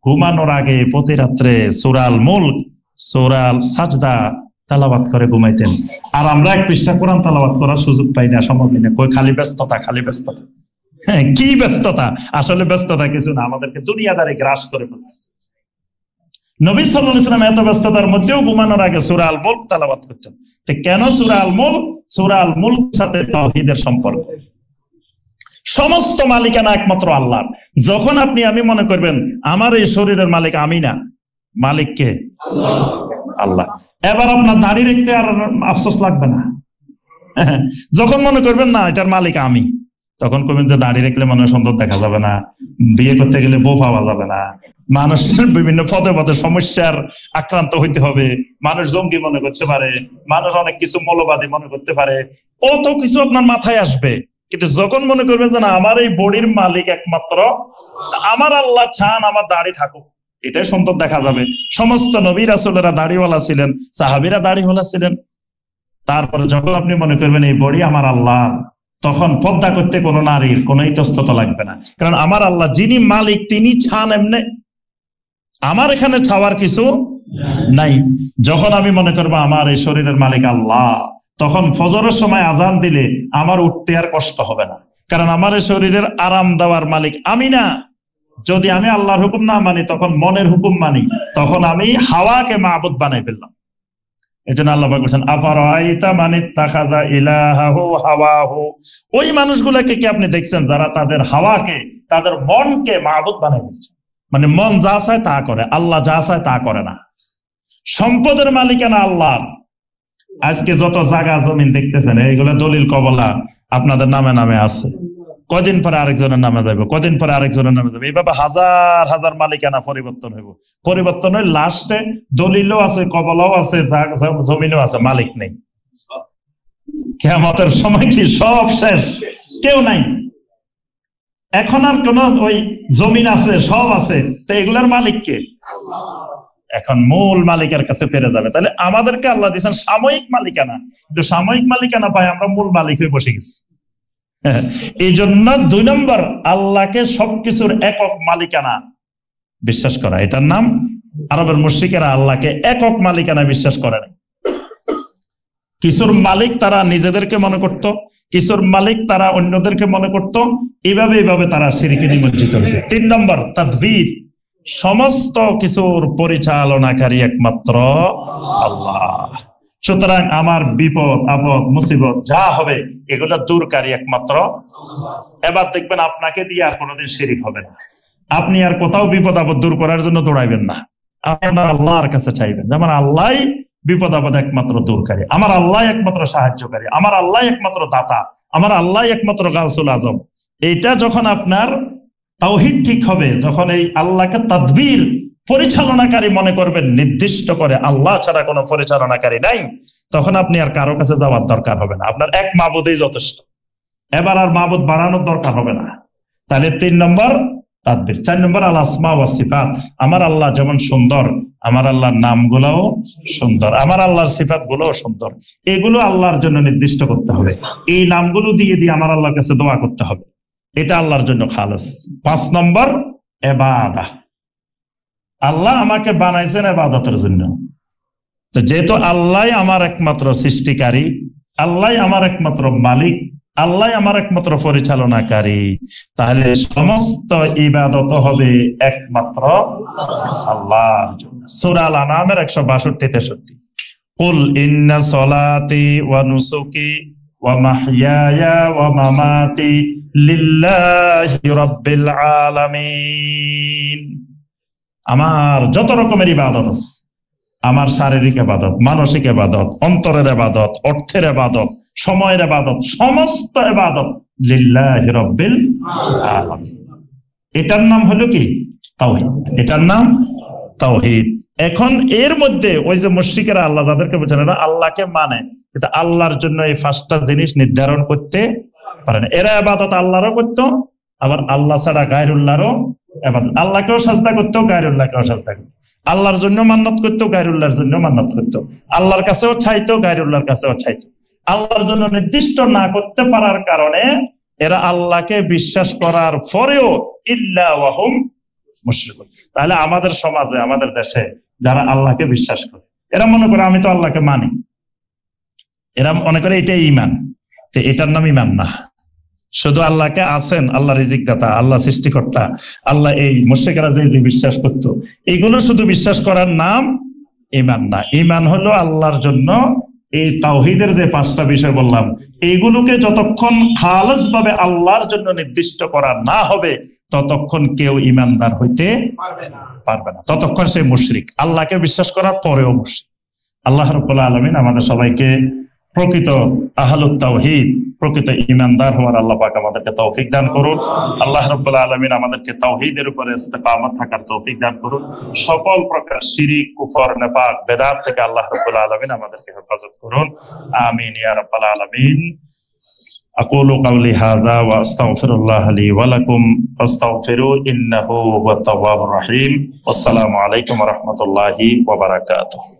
ঘুমানোর আগে প্রতি রাত্রে সূরা আল মুলক, সূরা আল সাজদা তেলাওয়াত করে ঘুমাইতেন। আর আমরা 1 পৃষ্ঠা কোরআন তেলাওয়াত করার সুযোগ পাই না, সময় পাই না। কই খালি ব্যস্ততা, খালি ব্যস্ততা। হ্যাঁ, কি ব্যস্ততা? আসলে ব্যস্ততা কিছু না, আমাদেরকে দুনিয়াদারি গ্রাস করে ফেলছে। নবী সাল্লাল্লাহু আলাইহি ওয়াসাল্লাম এত ব্যস্ততার মধ্যেও ঘুমানোর আগে সূরা আল মুলক তেলাওয়াত করতেন। তো কেন সূরা আল মুলক? সূরা আল মুলক সাথে তাওহীদের সম্পর্ক। সমস্ত মালিকানা একমাত্র আল্লাহর। যখন আমি মনে করবেন আমার এই শরীরের মালিক আমি না, মালিক কে? আল্লাহ। এবার আপনার দাড়ি রাখতে আর আফসোস লাগবে না। যখন মনে করবেন না এটার মালিক আমি, তখন করবেন যে দাড়ি রাখলে মানুষ সুন্দর দেখা যাবে না, বিয়ে করতে গেলে বউ পাওয়া যাবে না, মানুষের বিভিন্ন পদে পদে সমস্যার আক্রান্ত হইতে হবে, মানুষ জঙ্গি মনে করতে পারে, মানুষ অনেক কিছু মৌলবাদী মনে করতে পারে, কত কিছু আপনার মাথায় আসবে। কিন্তু যখন মনে করবেন যে না আমার এই বডির মালিক একমাত্র আমার আল্লাহ, চান আমার দাড়ি থাকুক, এটাই সুন্দর দেখা যাবে। সমস্ত নবী রাসূলেরা দাড়িওয়ালা ছিলেন, সাহাবীরা দাড়িওয়ালা ছিলেন। তারপরে যখন আপনি মনে করবেন এই বডি আমার আল্লাহ, তখন পর্দা করতে কোনো নারীর কোনো ইতস্তত লাগবে না, কারণ আমার আল্লাহ যিনি মালিক তিনি ছান এমনে, আমার এখানে ছাওয়ার কিছু নাই। যখন আমি মনে করবো আমার এই শরীরের মালিক আল্লাহ, তখন ফজরের সময় আজান দিলে আমার উঠতে আর কষ্ট হবে না, কারণ আমার এই শরীরের আরাম দেওয়ার মালিক আমি না। যদি আমি আল্লাহর হুকুম না মানি, তখন মনের হুকুম মানি, তখন আমি হাওয়াকে মাবুদ বানাই ফেললাম। এই জন্য আল্লাহ পাক বলেছেন, আফারাআইতা মান ইত্তাখাযা ইলাহাহু হাওয়াহু, ওই মানুষগুলোকে কি আপনি দেখছেন যারা তাদের হাওয়াকে, তাদের মনকে মাবুদ বানাই ফেলছে। মানে মন যা চায় তা করে, আল্লাহ যা চায় তা করে না। সম্পদের মালিকানা আল্লাহ। আজকে যত জায়গা জমিন দেখতেছেন, এইগুলো দলিল কবলা আপনাদের নামে নামে আছে, কদিন পরে আরেকজনের নামে যাবে, কদিন পরে আরেকজনের নামে যাবে, এইভাবে হাজার হাজার মালিকানা পরিবর্তন হইব। পরিবর্তন হয়ে লাস্টে দলিলও আছে, কবলাও আছে, জমিনও আছে, মালিক নেই। কিয়ামতের সময় কি সব শেষ, কেউ নাই। এখন আর কোন ওই জমিন আছে, সব আছে, তো এগুলার মালিক কে? এখন মূল মালিকের কাছে ফিরে যাবে। তাহলে আমাদেরকে আল্লাহ দিয়েছেন সাময়িক মালিকানা, কিন্তু সাময়িক মালিকানা পাই আমরা মূল মালিক হয়ে বসে গেছি। এই জন্য 2 নম্বর, আল্লাহকে সবকিছুর একক মালিকানা বিশ্বাস করা, এটার নাম। আরবের মুশরিকেরা আল্লাহকে একক মালিকানা বিশ্বাস করে না। কিছুর মালিক তারা নিজেদেরকে মনে করত, কিছুর মালিক তারা অন্যদেরকে মনে করত, এইভাবে তারা শিরকে নিমজ্জিত হয়েছে। 3 নম্বর, তাদবীর, সমস্ত কিছুর পরিচালনাকারী একমাত্র আল্লাহ। সুতরাং আমার বিপদ আপদ মুসিবত যা হবে এগুলো দূরকারী একমাত্র। এবার দেখবেন আপনাকে দিয়ে আর কোনোদিন শিরিক হবে না। আপনি আর কোথাও বিপদ আপদ দূর করার জন্য দৌড়াইবেন না, আপনার আল্লাহর কাছে চাইবেন। যেমন আল্লাহ বিপদ আপদ একমাত্র দূরকারী, আমার আল্লাহ একমাত্র সাহায্যকারী, আমার আল্লাহ একমাত্র দাতা, আমার আল্লাহ একমাত্র গাউসুল আজম। এইটা যখন আপনার তাওহীদ ঠিক হবে, যখন এই আল্লাহকে তাদবীর পরিচালনাকারী মনে করবেন, নির্দিষ্ট করে আল্লাহ ছাড়া কোনো পরিচালনাকারী নাই, তখন আপনি আর কারো কাছে যাওয়ার দরকার হবে না, আপনার এক মাবুদই যথেষ্ট। এবার আর মাবুদ বানানোর দরকার হবে না। তাহলে 3 নম্বর তাদবীর। 4 নম্বর আল আসমা ওয়াস সিফাত, আমার আল্লাহ যেমন সুন্দর, আমার আল্লাহর নামগুলোও সুন্দর, আমার আল্লাহর সিফাত গুলোও সুন্দর। এগুলো আল্লাহর জন্য নির্দিষ্ট করতে হবে, এই নামগুলো দিয়ে আমার আল্লাহর কাছে দোয়া করতে হবে, এটা আল্লাহর জন্য খালেস। 5 নম্বর ইবাদত, আল্লাহ আমাকে বানাইছেন ইবাদতের জন্য। তো যেহেতু আল্লাহ আমার একমাত্র সৃষ্টিকারী, আল্লাহ আমার একমাত্র মালিক, আল্লাহ আমার একমাত্র পরিচালনাকারী, তাহলে সমস্ত ইবাদত হবে একমাত্র আল্লাহর জন্য। সূরা আল-আনআমের 162-63, কুল ইন্না সলাতি ওয়া নুসুকি ওয়া মাহইয়ায়া ওয়া মামাতি লিল্লাহি রাব্বিল আলামিন। আমার যত রকমের ইবাদত আছে, আমার শারীরিক ইবাদত, মানসিক ইবাদত, অন্তরের ইবাদত, অর্থের ইবাদত, সময়ের ইবাদত, সমস্ত ইবাদত লিল্লাহি রাব্বিল আলামিন। এটার নাম হলো কি? তাওহীদ। এটার নাম তাওহীদ। এখন এর মধ্যে ওই যে মুশরিকেরা আল্লাহ যাদেরকে বলছেন এরা আল্লাহকে মানে, এটা আল্লাহর জন্য এই 5টা জিনিস নির্ধারণ করতে পারে না। এরা ইবাদত আল্লাহরও করতো, আবার আল্লাহ ছাড়া গায়রুল্লাহরও ইবাদত, আল্লাহকেও সাজদা করতো, গায়রুল্লাহকেও সাজদা করতো, আল্লাহর জন্য মান্নত করতো, গায়রুল্লাহর জন্য মান্নত করতো, আল্লাহর কাছেও চাইতো, গায়রুল্লাহর কাছেও চাইতো। আল্লাহর জন্য নির্দিষ্ট না করতে পারার কারণে এরা আল্লাহকে বিশ্বাস করার পরেও ইল্লা ওয়া হুম মুশরিকুন। তাহলে আমাদের সমাজে, আমাদের দেশে যারা আল্লাহকে বিশ্বাস করে, এরা মনে করে আমি তো আল্লাহকে মানি, এরা মনে করে এটাই ঈমান। তো এটার নাম ঈমান না। শুধু আল্লাহকে আছেন, আল্লাহ রিজিক দাতা, আল্লাহ সৃষ্টিকর্তা, আল্লাহ, এই মুশরিকরা যে বিশ্বাস করতো, এইগুলো শুধু বিশ্বাস করার নাম ঈমান না। ঈমান হলো আল্লাহর জন্য এই তাওহীদের যে 5টা বিষয় বললাম, এইগুলোকে যতক্ষণ খালেস ভাবে আল্লাহর জন্য নির্দিষ্ট করা না হবে, ততক্ষণ কেউ ঈমানদার হইতে পারবে না, ততক্ষণ সে মুশরিক, আল্লাহকে বিশ্বাস করার পরেও মুশরিক। আল্লাহ রাব্বুল আলামিন আমাদের সবাইকে প্রকৃত আহলুত তাওহীদ, প্রকৃত ঈমানদার হওয়ার আল্লাহ পাক আমাদেরকে তৌফিক দান করুন। আল্লাহ রাব্বুল আলামিন আমাদেরকে তাওহীদের উপরে ইস্তেকামত থাকার তৌফিক দান করুন। সকল প্রকার শিরিক, কুফর, নিফাক, বেদাত থেকে আল্লাহ রাব্বুল আলামিন আমাদেরকে হেফাজত করুন। আমিন ইয়া রাব্বাল আলামিন। আকুলু কাওলি হাযা ওয়া আস্তাগফিরুল্লাহ লি ওয়া লাকুম ফাস্তাগফিরু ইন্নাহু হুয়াত তাওয়াবুর রহিম। আসসালামু আলাইকুম ওয়া রাহমাতুল্লাহি ওয়া বারাকাতুহু।